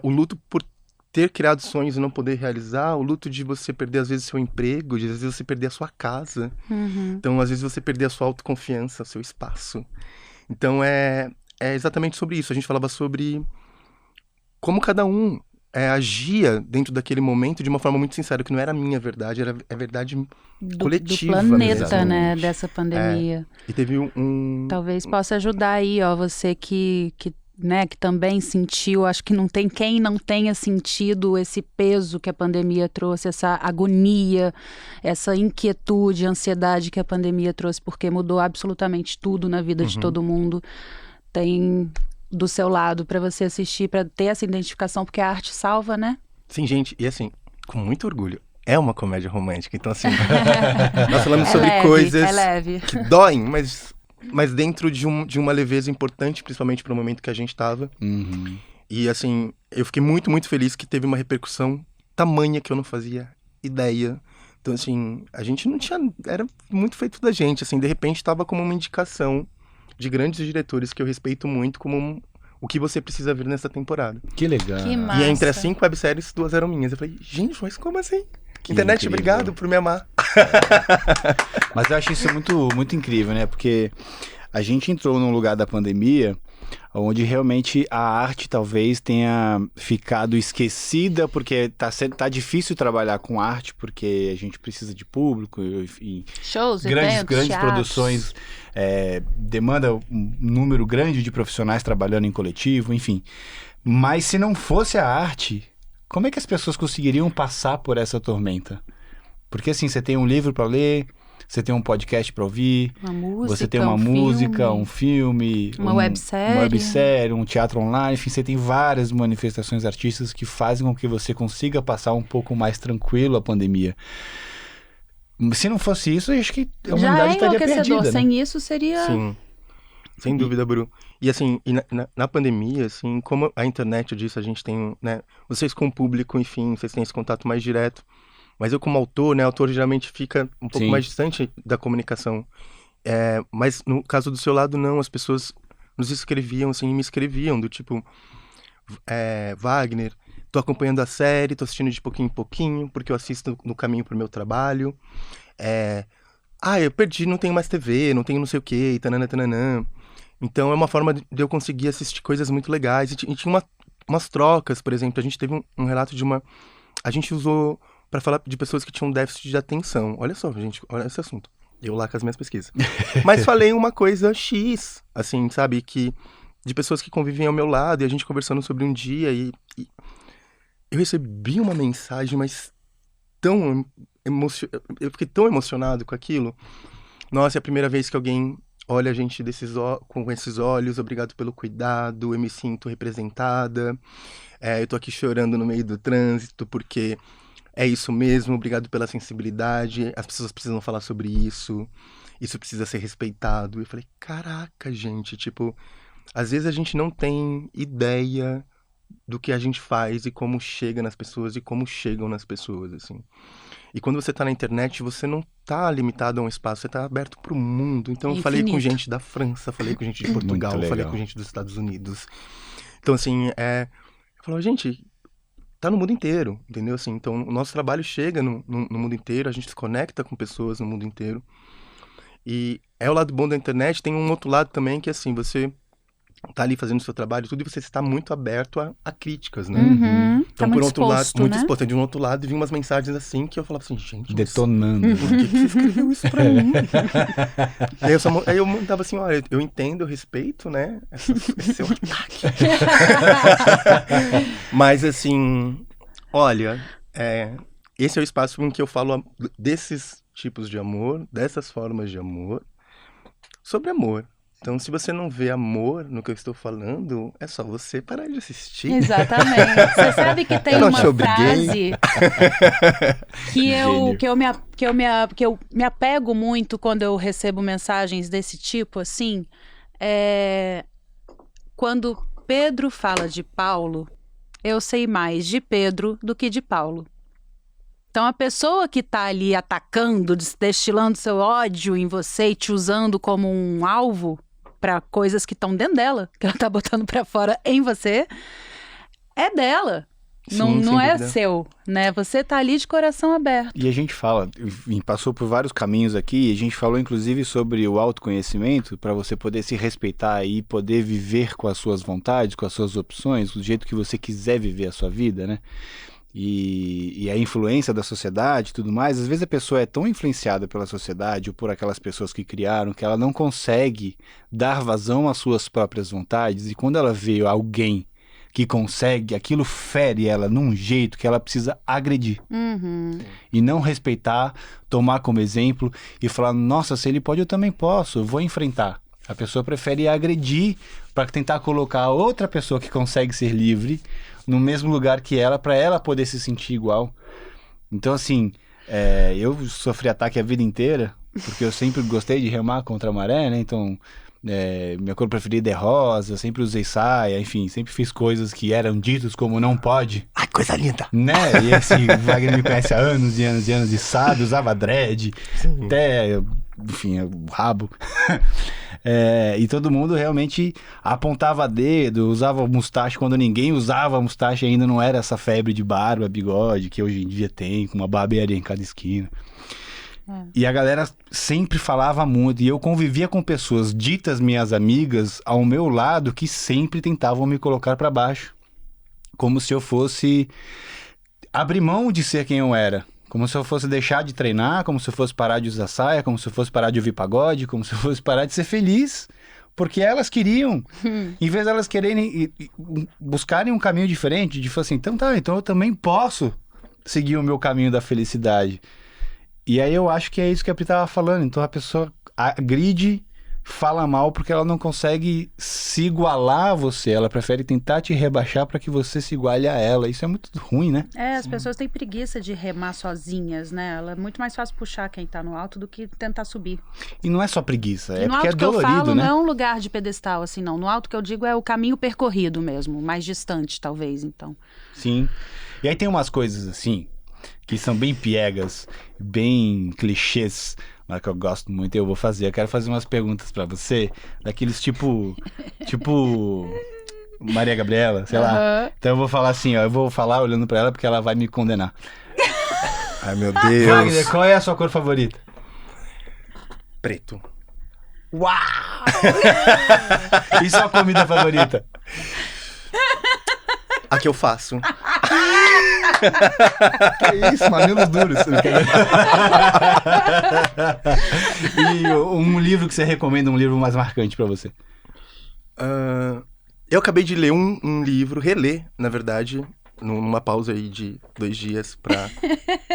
o luto por ter criado sonhos e não poder realizar, o luto de você perder às vezes seu emprego, de às vezes você perder a sua casa, então às vezes você perder a sua autoconfiança, o seu espaço. Então é exatamente sobre isso. A gente falava sobre como cada um agia dentro daquele momento de uma forma muito sincera, que não era a minha verdade, era a verdade coletiva. Do planeta, mesmo. né, dessa pandemia. E teve Talvez possa ajudar aí, ó, você que também sentiu, acho que não tem quem não tenha sentido esse peso que a pandemia trouxe, essa agonia, essa inquietude, ansiedade que a pandemia trouxe, porque mudou absolutamente tudo na vida de todo mundo. Tem do seu lado para você assistir, para ter essa identificação, porque a arte salva, né? Sim, gente, e assim, com muito orgulho, é uma comédia romântica, então assim, nós falamos sobre coisas que doem, mas dentro de uma leveza importante, principalmente para o momento que a gente estava. E assim, eu fiquei muito, muito feliz que teve uma repercussão tamanha que eu não fazia ideia Então, assim, a gente não tinha... Era muito feito da gente, assim, de repente tava como uma indicação de grandes diretores que eu respeito muito, como o que você precisa ver nessa temporada. Que legal. Que massa. E entre as 5 webséries, 2 eram minhas. Eu falei, gente, mas como assim? Que Internet, incrível. obrigado por me amar. Mas eu acho isso muito, muito incrível, né? Porque a gente entrou num lugar da pandemia onde realmente a arte talvez tenha ficado esquecida, porque tá difícil trabalhar com arte, porque a gente precisa de público e Shows, grandes eventos, teatros. produções, demanda um número grande de profissionais trabalhando em coletivo, enfim. Mas se não fosse a arte, como é que as pessoas conseguiriam passar por essa tormenta? Porque assim, você tem um livro para ler, você tem um podcast para ouvir, Uma música, você tem uma música, um filme, uma websérie, um teatro online, enfim, você tem várias manifestações artísticas que fazem com que você consiga passar um pouco mais tranquilo a pandemia. Se não fosse isso, eu acho que a humanidade estaria perdida, né? Sem isso seria... Sim, sem dúvida, Bru. E assim, na pandemia, assim, como a internet disso, a gente tem, né, vocês com o público, enfim, vocês têm esse contato mais direto. Mas eu como autor, né, autor geralmente fica um pouco Sim. mais distante da comunicação. Mas no caso do seu lado, não, as pessoas nos escreviam, assim, e me escreviam, do tipo, Wagner, tô acompanhando a série, tô assistindo de pouquinho em pouquinho, porque eu assisto no caminho pro meu trabalho. Eu perdi, não tenho mais TV, não tenho não sei o quê, e tananã, tananã. Então é uma forma de eu conseguir assistir coisas muito legais. E tinha umas trocas, por exemplo, a gente teve um relato de uma... A gente usou para falar de pessoas que tinham déficit de atenção. Olha só, gente, olha esse assunto. Eu lá com as minhas pesquisas. Mas falei uma coisa X, assim, sabe? De pessoas que convivem ao meu lado, e a gente conversando sobre um dia, e eu recebi uma mensagem, mas tão eu fiquei tão emocionado com aquilo. Nossa, é a primeira vez que alguém olha a gente com esses olhos, obrigado pelo cuidado, eu me sinto representada, eu tô aqui chorando no meio do trânsito, porque é isso mesmo, obrigado pela sensibilidade, as pessoas precisam falar sobre isso precisa ser respeitado. Eu falei, caraca, gente, tipo, às vezes a gente não tem ideia do que a gente faz e como chega nas pessoas e como chegam nas pessoas, assim. E quando você tá na internet, você não tá limitado a um espaço, você tá aberto pro mundo. Então eu falei com gente da França, falei com gente de Portugal, falei com gente dos Estados Unidos. Então, assim, eu falo, gente, tá no mundo inteiro, entendeu? Assim, então o nosso trabalho chega no mundo inteiro, a gente se conecta com pessoas no mundo inteiro. E é o lado bom da internet, tem um outro lado também que, assim, você tá ali fazendo o seu trabalho e tudo, e você está muito aberto a críticas, né? Uhum. Então, Tá por outro lado, muito né? exposto. De um outro lado, vi umas mensagens assim que eu falava assim, gente, Detonando. por que você escreveu isso pra mim? Aí eu mandava assim, olha, eu entendo, eu respeito, né? Esse seu ataque. Mas assim, olha, esse é o espaço em que eu falo desses tipos de amor, dessas formas de amor, sobre amor. Então, se você não vê amor no que eu estou falando, é só você parar de assistir. Exatamente. Você sabe que tem uma frase que eu me apego muito quando eu recebo mensagens desse tipo, assim, quando Pedro fala de Paulo, eu sei mais de Pedro do que de Paulo. Então, a pessoa que tá ali atacando, destilando seu ódio em você e te usando como um alvo para coisas que estão dentro dela, que ela tá botando para fora em você, é dela. Sim, não é dúvida. seu, né? Você tá ali de coração aberto. E a gente fala, passou por vários caminhos aqui, a gente falou inclusive sobre o autoconhecimento, para você poder se respeitar e poder viver com as suas vontades, com as suas opções, do jeito que você quiser viver a sua vida, né? E a influência da sociedade e tudo mais, às vezes a pessoa é tão influenciada pela sociedade ou por aquelas pessoas que criaram que ela não consegue dar vazão às suas próprias vontades, e quando ela vê alguém que consegue, aquilo fere ela num jeito que ela precisa agredir. Uhum. E não respeitar, tomar como exemplo e falar, nossa, se ele pode, eu também posso, eu vou enfrentar. A pessoa prefere agredir para tentar colocar outra pessoa que consegue ser livre no mesmo lugar que ela, para ela poder se sentir igual. Então, assim, eu sofri ataque a vida inteira, porque eu sempre gostei de remar contra a maré, né? Então, minha cor preferida é rosa, sempre usei saia, enfim, sempre fiz coisas que eram ditas como não pode. Ai, coisa linda! Né? E assim, o Wagner me conhece há anos e anos e anos e sabe, usava dread, até, enfim, o rabo. E todo mundo realmente apontava dedo, usava mustache quando ninguém usava mustache, ainda não era essa febre de barba, bigode, que hoje em dia tem, com uma barbearia em cada esquina. E a galera sempre falava muito, e eu convivia com pessoas ditas minhas amigas ao meu lado que sempre tentavam me colocar pra baixo, como se eu fosse abrir mão de ser quem eu era, como se eu fosse deixar de treinar, como se eu fosse parar de usar saia, como se eu fosse parar de ouvir pagode, como se eu fosse parar de ser feliz, porque elas queriam, em vez de elas quererem buscarem um caminho diferente, de falar assim, então eu também posso seguir o meu caminho da felicidade. E aí eu acho que é isso que a Pri estava falando. Então a pessoa agride, fala mal porque ela não consegue se igualar a você. Ela prefere tentar te rebaixar para que você se iguale a ela. Isso é muito ruim, né? As pessoas têm preguiça de remar sozinhas, né? Ela é muito mais fácil puxar quem tá no alto do que tentar subir. E não é só preguiça, E é no porque é alto que eu dolorido, falo né? não é um lugar de pedestal, assim, não. No alto que eu digo é o caminho percorrido mesmo, mais distante, talvez, então. Sim. E aí tem umas coisas assim, que são bem piegas, bem clichês, mas que eu gosto muito e eu vou fazer. Eu quero fazer umas perguntas pra você, daqueles tipo Maria Gabriela, sei lá. Então eu vou falar assim, ó, eu vou falar olhando pra ela porque ela vai me condenar. Ai, meu Deus. Wagner, qual é a sua cor favorita? Preto. Uau! E sua comida favorita? A que eu faço. Que isso, mamilos duros. E um livro que você recomenda, um livro mais marcante pra você? Eu acabei de ler um livro, reler, na verdade, numa pausa aí de 2 dias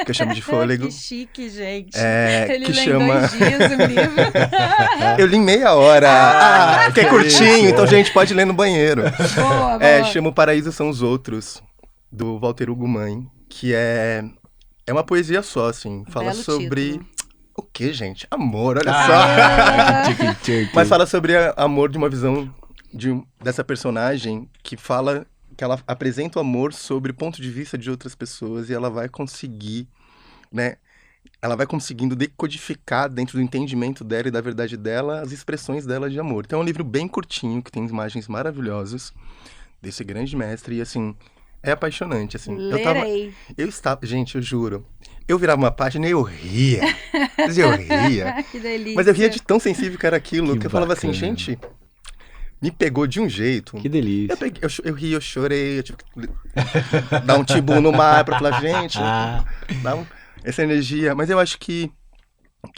que eu chamo de fôlego. Que chique, gente. Ele lê chama... em 2 dias um livro. Eu li meia hora. Que é curtinho, então, gente, pode ler no banheiro. Boa. Chama O Paraíso São os Outros, do Walter Hugo Mãe, que é uma poesia só, assim. Fala Belo sobre... título. O que, gente? Amor, olha só. Tchic-tchic. Mas fala sobre amor de uma visão dessa personagem que fala... que ela apresenta o amor sobre o ponto de vista de outras pessoas e ela vai conseguir, né? Ela vai conseguindo decodificar dentro do entendimento dela e da verdade dela as expressões dela de amor. Então é um livro bem curtinho, que tem imagens maravilhosas desse grande mestre e, assim, é apaixonante, assim. Lerei. Eu estava... Gente, eu juro. Eu virava uma página e eu ria. Mas eu ria. Que delícia. Mas eu ria de tão sensível que era aquilo, que eu falava assim, bacana. gente... Me pegou de um jeito. Que delícia. Eu ri, eu chorei, eu tive que dar um tibu no mar pra falar, gente, essa energia. Mas eu acho que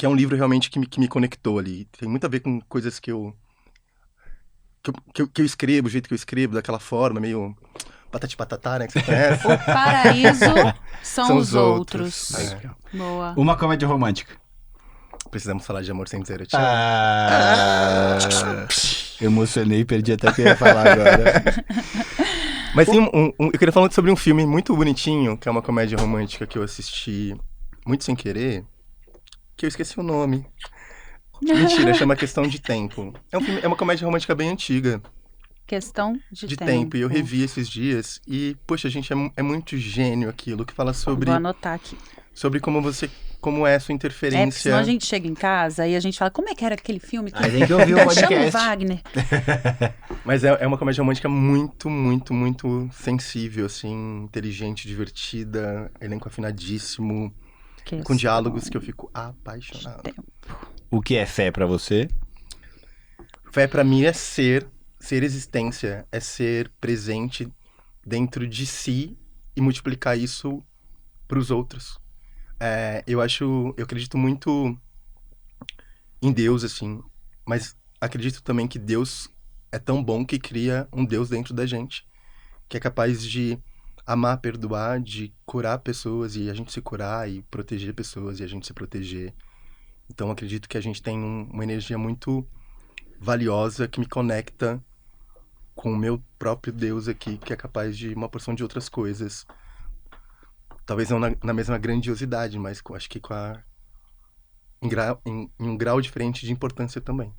é um livro realmente que me conectou ali. Tem muito a ver com coisas que eu escrevo, o jeito que eu escrevo, daquela forma, meio patati patatá, né, que você conhece. O paraíso são os outros. Boa. Uma comédia romântica. Precisamos falar de Amor Sem Dizer Eu Te Emocionei, perdi até o que eu ia falar agora. Mas tem eu queria falar sobre um filme muito bonitinho, que é uma comédia romântica que eu assisti muito sem querer, que eu esqueci o nome. Mentira, chama Questão de Tempo. É uma comédia romântica bem antiga. Questão de tempo. E eu revi esses dias e, poxa, gente, é muito gênio aquilo, que fala sobre... Vou anotar aqui. Sobre como é a sua interferência. Senão a gente chega em casa e a gente fala, como é que era aquele filme? A gente ouviu o podcast. Chama o Wagner. Mas é uma comédia romântica muito, muito, muito sensível, assim, inteligente, divertida, elenco afinadíssimo, com diálogos que eu fico apaixonado. O que é fé pra você? Fé pra mim é ser existência, é ser presente dentro de si e multiplicar isso pros outros. Eu acredito muito em Deus, assim, mas acredito também que Deus é tão bom que cria um Deus dentro da gente, que é capaz de amar, perdoar, de curar pessoas e a gente se curar, e proteger pessoas e a gente se proteger. Então acredito que a gente tem uma energia muito valiosa que me conecta com o meu próprio Deus aqui, que é capaz de uma porção de outras coisas. Talvez não na mesma grandiosidade, mas acho que em um grau diferente de importância também.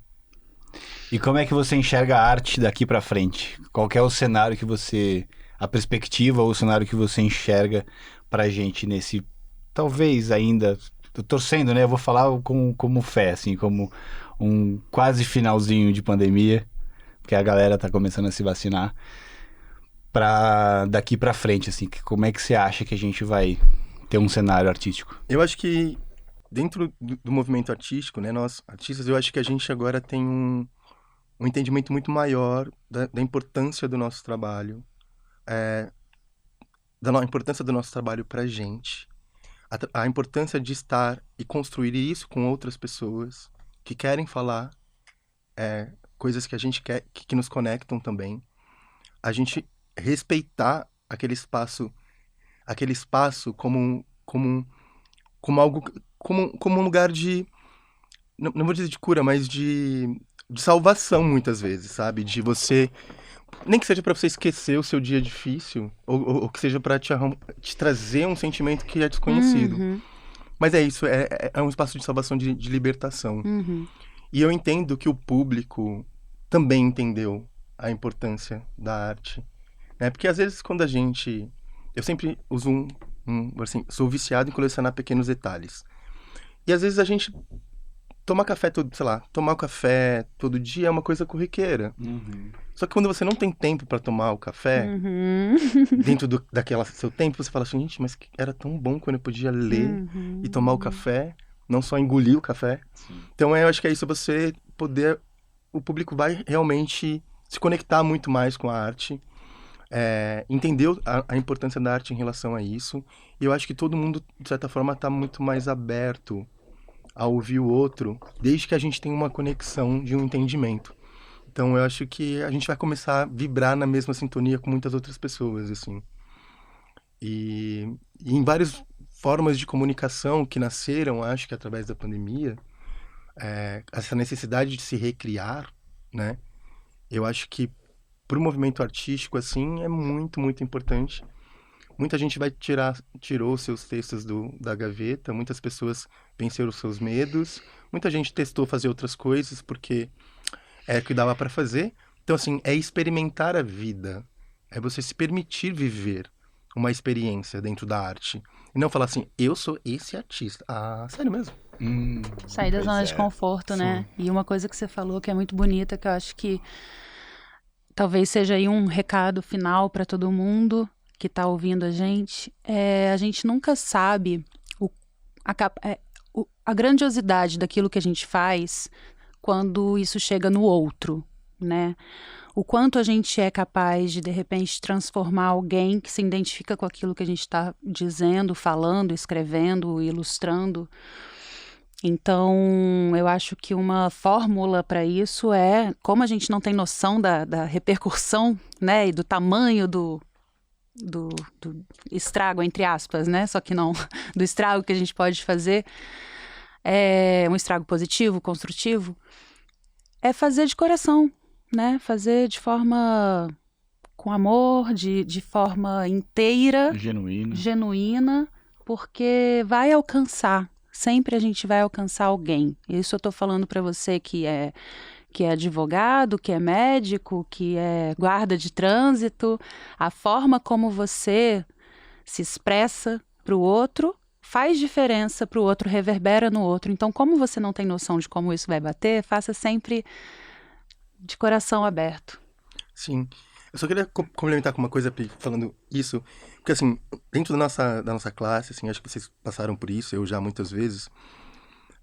E como é que você enxerga a arte daqui pra frente? Qual que é o cenário que você... A perspectiva ou o cenário que você enxerga pra gente nesse... Talvez ainda... Tô torcendo, né? Eu vou falar como fé, assim, como um quase finalzinho de pandemia, porque a galera tá começando a se vacinar. Pra daqui pra frente, assim, como é que você acha que a gente vai ter um cenário artístico? Eu acho que dentro do movimento artístico, né, nós artistas, eu acho que a gente agora tem um entendimento muito maior da importância do nosso trabalho, da importância do nosso trabalho pra gente, a importância de estar e construir isso com outras pessoas que querem falar coisas que a gente quer, que nos conectam também. A gente respeitar aquele espaço como algo, como um lugar de, não vou dizer de cura, mas de salvação muitas vezes, sabe? De você, nem que seja pra você esquecer o seu dia difícil, ou que seja pra te trazer um sentimento que é desconhecido. Uhum, Mas é isso, é um espaço de salvação, de libertação. uhum. E eu entendo que o público também entendeu a importância da arte, né? Porque às vezes quando eu sempre uso assim, sou viciado em colecionar pequenos detalhes. E às vezes a gente tomar café todo dia é uma coisa corriqueira. Só que quando você não tem tempo para tomar o café, Uhum. dentro daquela seu tempo, você fala assim, gente, mas era tão bom quando eu podia ler Uhum. e tomar o café, não só engolir o café. Sim. Então eu acho que é isso, você poder, o público vai realmente se conectar muito mais com a arte, entender a importância da arte em relação a isso. E eu acho que todo mundo, de certa forma, está muito mais aberto a ouvir o outro, desde que a gente tenha uma conexão de um entendimento. Então eu acho que a gente vai começar a vibrar na mesma sintonia com muitas outras pessoas, assim. E em várias formas de comunicação que nasceram, acho que através da pandemia, essa necessidade de se recriar, né? Eu acho que para o movimento artístico, assim, é muito, muito importante. Muita gente tirou seus textos da gaveta, muitas pessoas venceram os seus medos, muita gente testou fazer outras coisas porque é o que dava para fazer. Então, assim, é experimentar a vida, é você se permitir viver uma experiência dentro da arte. E não falar assim, eu sou esse artista. Ah, sério mesmo? Sair da Pois zona é. de conforto, né? E uma coisa que você falou que é muito bonita, que eu acho que talvez seja aí um recado final para todo mundo que está ouvindo a gente nunca sabe a grandiosidade daquilo que a gente faz quando isso chega no outro, né? O quanto a gente é capaz de repente, transformar alguém que se identifica com aquilo que a gente está dizendo, falando, escrevendo, ilustrando. Então, eu acho que uma fórmula para isso é, como a gente não tem noção da repercussão, né, e do tamanho do estrago, entre aspas, né, só que não, do estrago que a gente pode fazer, um estrago positivo, construtivo, é fazer de coração, né, fazer de forma com amor, de forma inteira, genuína, porque vai alcançar. Sempre a gente vai alcançar alguém. Isso eu estou falando para você que é advogado, que é médico, que é guarda de trânsito. A forma como você se expressa para o outro faz diferença para o outro, reverbera no outro. Então, como você não tem noção de como isso vai bater, faça sempre de coração aberto. Sim. Eu só queria complementar com uma coisa, Pi, falando isso, porque assim, dentro da nossa classe, assim, acho que vocês passaram por isso, eu já muitas vezes,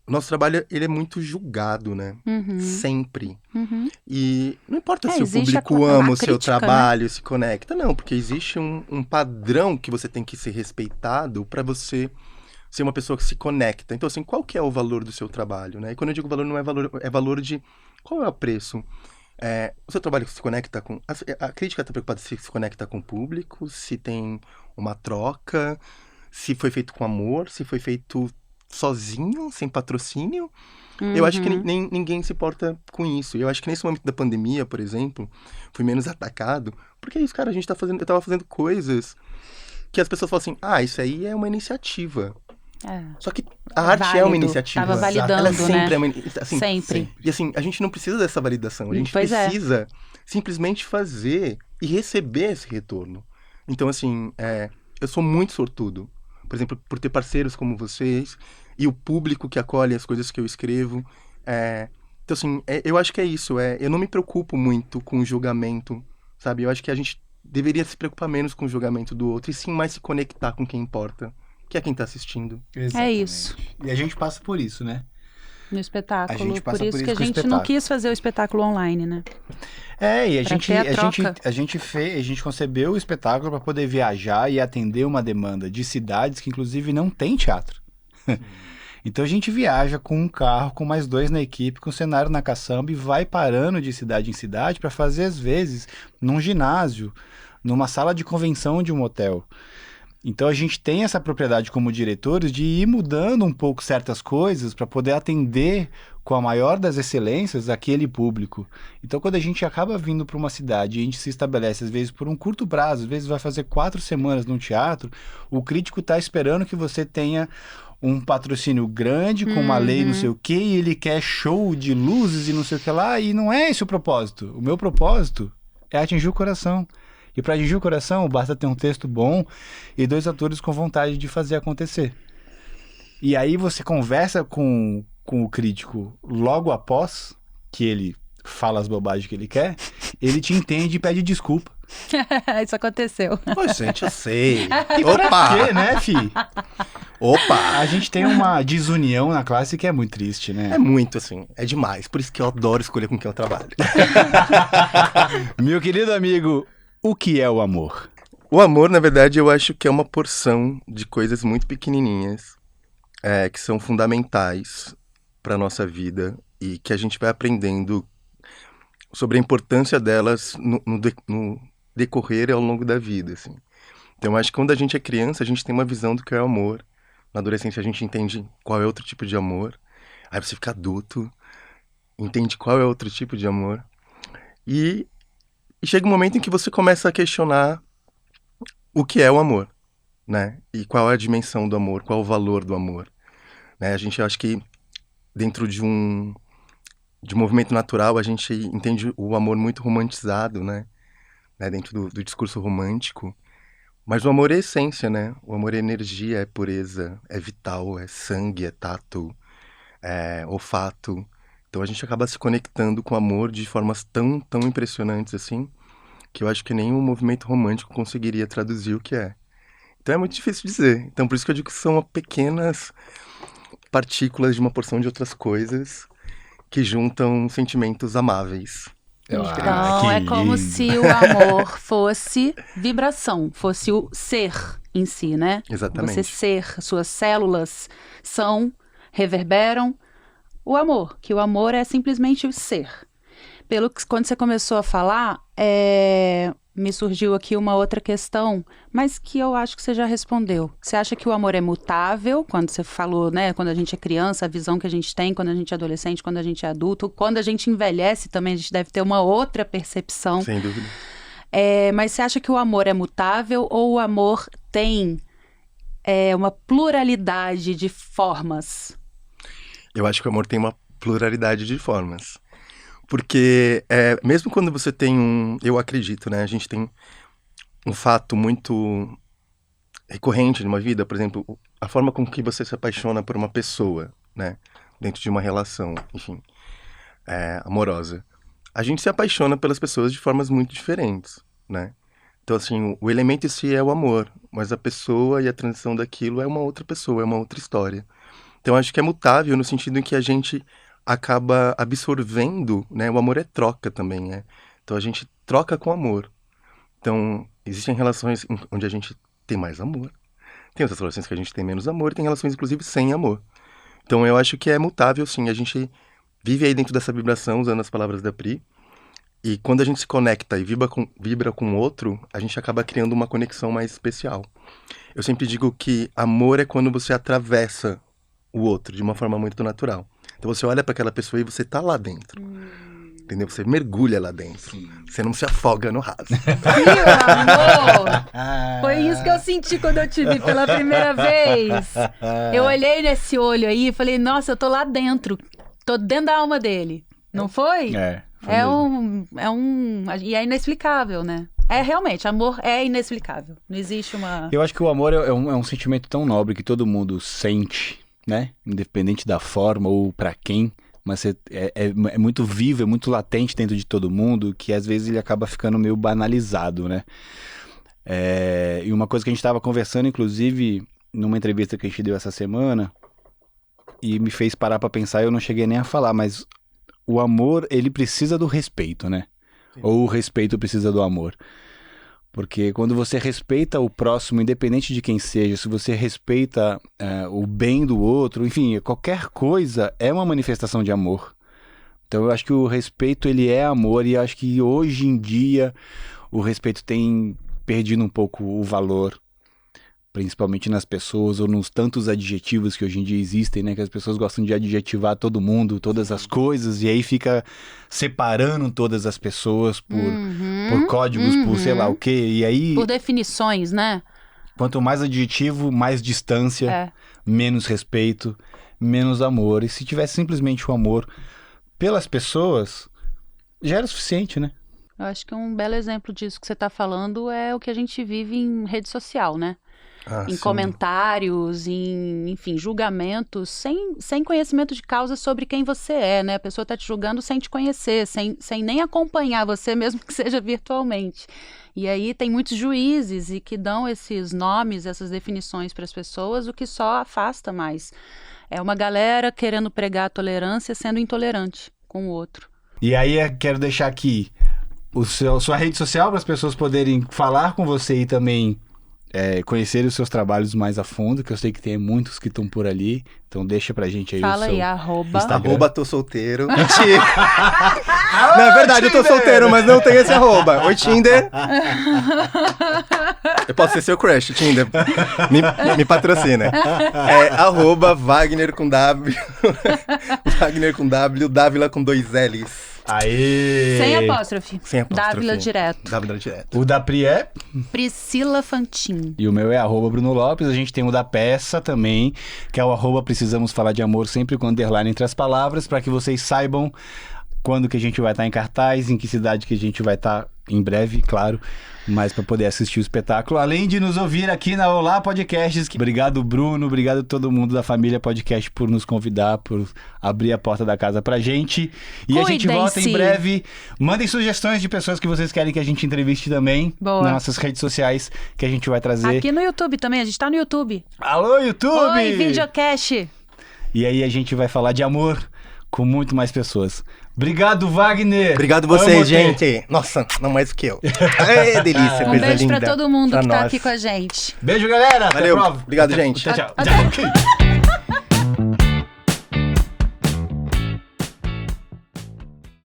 o nosso trabalho, ele é muito julgado, né? Uhum. Sempre. Uhum. E não importa se o existe público ama o seu crítica, trabalho, se conecta, não, porque existe um padrão que você tem que ser respeitado para você ser uma pessoa que se conecta. Então, assim, qual que é o valor do seu trabalho, né? E quando eu digo valor, não é valor, é valor de qual é o preço. O seu trabalho se conecta com... A crítica está preocupada se conecta com o público, se tem uma troca, se foi feito com amor, se foi feito sozinho, sem patrocínio. Uhum. Eu acho que ninguém se importa com isso. Eu acho que nesse momento da pandemia, por exemplo, fui menos atacado, porque é isso, cara, eu tava fazendo coisas que as pessoas falam assim, isso aí é uma iniciativa. Só que a arte é uma iniciativa. Tava validando, ela é sempre, né? assim, Sempre. E assim, a gente não precisa dessa validação. A gente Pois é. precisa simplesmente fazer e receber esse retorno. Então, assim, eu sou muito sortudo. Por exemplo, por ter parceiros como vocês e o público que acolhe as coisas que eu escrevo. Então, assim, eu acho que é isso. Eu não me preocupo muito com o julgamento, sabe? Eu acho que a gente deveria se preocupar menos com o julgamento do outro e sim mais se conectar com quem importa, que é quem tá assistindo. É isso. E a gente passa por isso, né? No espetáculo. A gente passa por isso por que a isso com o gente não espetáculo. quis fazer o espetáculo online, né? E a Pra ter a troca. gente concebeu o espetáculo para poder viajar e atender uma demanda de cidades que inclusive não tem teatro. Então a gente viaja com um carro, com mais 2 na equipe, com cenário na caçamba e vai parando de cidade em cidade para fazer às vezes num ginásio, numa sala de convenção de um hotel. Então a gente tem essa propriedade como diretores de ir mudando um pouco certas coisas para poder atender com a maior das excelências aquele público. Então quando a gente acaba vindo para uma cidade e a gente se estabelece às vezes por um curto prazo, às vezes vai fazer 4 semanas num teatro, o crítico está esperando que você tenha um patrocínio grande com uma lei não sei o quê, e ele quer show de luzes e não sei o que lá, e não é esse o propósito. O meu propósito é atingir o coração. E para atingir o coração, basta ter um texto bom e 2 atores com vontade de fazer acontecer. E aí você conversa com o crítico logo após que ele fala as bobagens que ele quer, ele te entende e pede desculpa. Isso aconteceu. Pô, gente, eu sei. E pra quê, né, fi? Opa! A gente tem uma desunião na classe que é muito triste, né? É muito, assim, é demais. Por isso que eu adoro escolher com quem eu trabalho. Meu querido amigo, o que é o amor? O amor, na verdade, eu acho que é uma porção de coisas muito pequenininhas, que são fundamentais para nossa vida e que a gente vai aprendendo sobre a importância delas no decorrer e ao longo da vida, assim. Então, eu acho que quando a gente é criança, a gente tem uma visão do que é o amor. Na adolescência, a gente entende qual é outro tipo de amor. Aí você fica adulto, entende qual é outro tipo de amor. E chega um momento em que você começa a questionar o que é o amor, né? E qual é a dimensão do amor, qual é o valor do amor. Né? A gente acha que dentro de um movimento natural, a gente entende o amor muito romantizado, né? Dentro do discurso romântico. Mas o amor é essência, né? O amor é energia, é pureza, é vital, é sangue, é tato, é olfato. Então a gente acaba se conectando com o amor de formas tão, tão impressionantes assim, que eu acho que nenhum movimento romântico conseguiria traduzir o que é. Então é muito difícil dizer. Então por isso que eu digo que são pequenas partículas de uma porção de outras coisas que juntam sentimentos amáveis. Então é como se o amor fosse vibração, fosse o ser em si, né? Exatamente. Você ser, suas células reverberam o amor, que o amor é simplesmente o ser. Quando você começou a falar, me surgiu aqui uma outra questão, mas que eu acho que você já respondeu. Você acha que o amor é mutável? Quando você falou, né? Quando a gente é criança, a visão que a gente tem, quando a gente é adolescente, quando a gente é adulto, quando a gente envelhece também, a gente deve ter uma outra percepção. Sem dúvida. Mas você acha que o amor é mutável ou o amor tem uma pluralidade de formas? Eu acho que o amor tem uma pluralidade de formas. Porque mesmo quando você tem eu acredito, né? A gente tem um fato muito recorrente numa vida, por exemplo, a forma com que você se apaixona por uma pessoa, né? Dentro de uma relação, enfim, amorosa. A gente se apaixona pelas pessoas de formas muito diferentes, né? Então, assim, o elemento em si é o amor, mas a pessoa e a transição daquilo é uma outra pessoa, é uma outra história. Então, acho que é mutável no sentido em que a gente acaba absorvendo, né? O amor é troca também, né? Então, a gente troca com amor. Então, existem relações onde a gente tem mais amor. Tem outras relações que a gente tem menos amor e tem relações, inclusive, sem amor. Então, eu acho que é mutável, sim. A gente vive aí dentro dessa vibração, usando as palavras da Pri. E quando a gente se conecta e vibra com o outro, a gente acaba criando uma conexão mais especial. Eu sempre digo que amor é quando você atravessa o outro de uma forma muito natural. Então você olha para aquela pessoa e você tá lá dentro. entendeu? Você mergulha lá dentro. Sim. Você não se afoga no raso. Meu amor! Foi isso que eu senti quando eu te vi pela primeira vez. Eu olhei nesse olho aí e falei, nossa, eu tô lá dentro. Tô dentro da alma dele. Não foi? Foi mesmo. E é inexplicável, né? Realmente, amor é inexplicável. Não existe uma... Eu acho que o amor é um sentimento tão nobre que todo mundo sente, né? Independente da forma ou pra quem, mas é muito vivo, é muito latente dentro de todo mundo, que às vezes ele acaba ficando meio banalizado, né? E uma coisa que a gente estava conversando, inclusive, numa entrevista que a gente deu essa semana, e me fez parar pra pensar, eu não cheguei nem a falar, mas o amor, ele precisa do respeito, né? Sim. Ou o respeito precisa do amor. Porque quando você respeita o próximo, independente de quem seja, se você respeita o bem do outro, enfim, qualquer coisa é uma manifestação de amor. Então eu acho que o respeito, ele é amor, e eu acho que hoje em dia o respeito tem perdido um pouco o valor, principalmente nas pessoas, ou nos tantos adjetivos que hoje em dia existem, né? Que as pessoas gostam de adjetivar todo mundo, todas as coisas, e aí fica separando todas as pessoas por códigos, por sei lá o quê. E aí... Por definições, né? Quanto mais adjetivo, mais distância, menos respeito, menos amor. E se tivesse simplesmente o amor pelas pessoas, já era suficiente, né? Eu acho que um belo exemplo disso que você está falando é o que a gente vive em rede social, né? Em sim. comentários, enfim, julgamentos, sem conhecimento de causa sobre quem você é, né? A pessoa está te julgando sem te conhecer, sem nem acompanhar você, mesmo que seja virtualmente. E aí tem muitos juízes e que dão esses nomes, essas definições para as pessoas, o que só afasta mais. É uma galera querendo pregar a tolerância sendo intolerante com o outro. E aí quero deixar aqui sua rede social para as pessoas poderem falar com você e também conhecer os seus trabalhos mais a fundo, que eu sei que tem muitos que estão por ali. Então deixa pra gente aí Fala o seu aí, arroba. Arroba tô solteiro. Não, é verdade, Tinder! Eu tô solteiro, mas não tem esse arroba. Oi, Tinder. Eu posso ser seu crush, Tinder. Me patrocina. Arroba Wagner com W. Wagner com W, Dávila com 2 L's. Aê! Sem apóstrofe. Sem apóstrofe. Dávila direto. Dávila direto. O da Pri é? Priscila Fantin. E o meu é arroba Bruno Lopes. A gente tem o da Peça também, que é o arroba Precisamos Falar de Amor, sempre com underline entre as palavras, para que vocês saibam quando que a gente vai estar em cartaz, em que cidade que a gente vai estar em breve, claro, mas para poder assistir o espetáculo, além de nos ouvir aqui na Olá Podcasts. Obrigado, Bruno, obrigado a todo mundo da família Podcast por nos convidar, por abrir a porta da casa pra gente. E a gente volta em breve. Mandem sugestões de pessoas que vocês querem que a gente entreviste também. Boa. Nas nossas redes sociais, que a gente vai trazer. Aqui no YouTube também, a gente tá no YouTube. Alô, YouTube! Oi, videocast! E aí a gente vai falar de amor com muito mais pessoas. Obrigado, Wagner! Obrigado vocês, gente! Nossa, não mais do que eu. Delícia, coisa beijo linda. pra todo mundo que tá nós. aqui com a gente. Beijo, galera! Valeu, Até a próxima. obrigado, gente. Tchau, tchau. Até.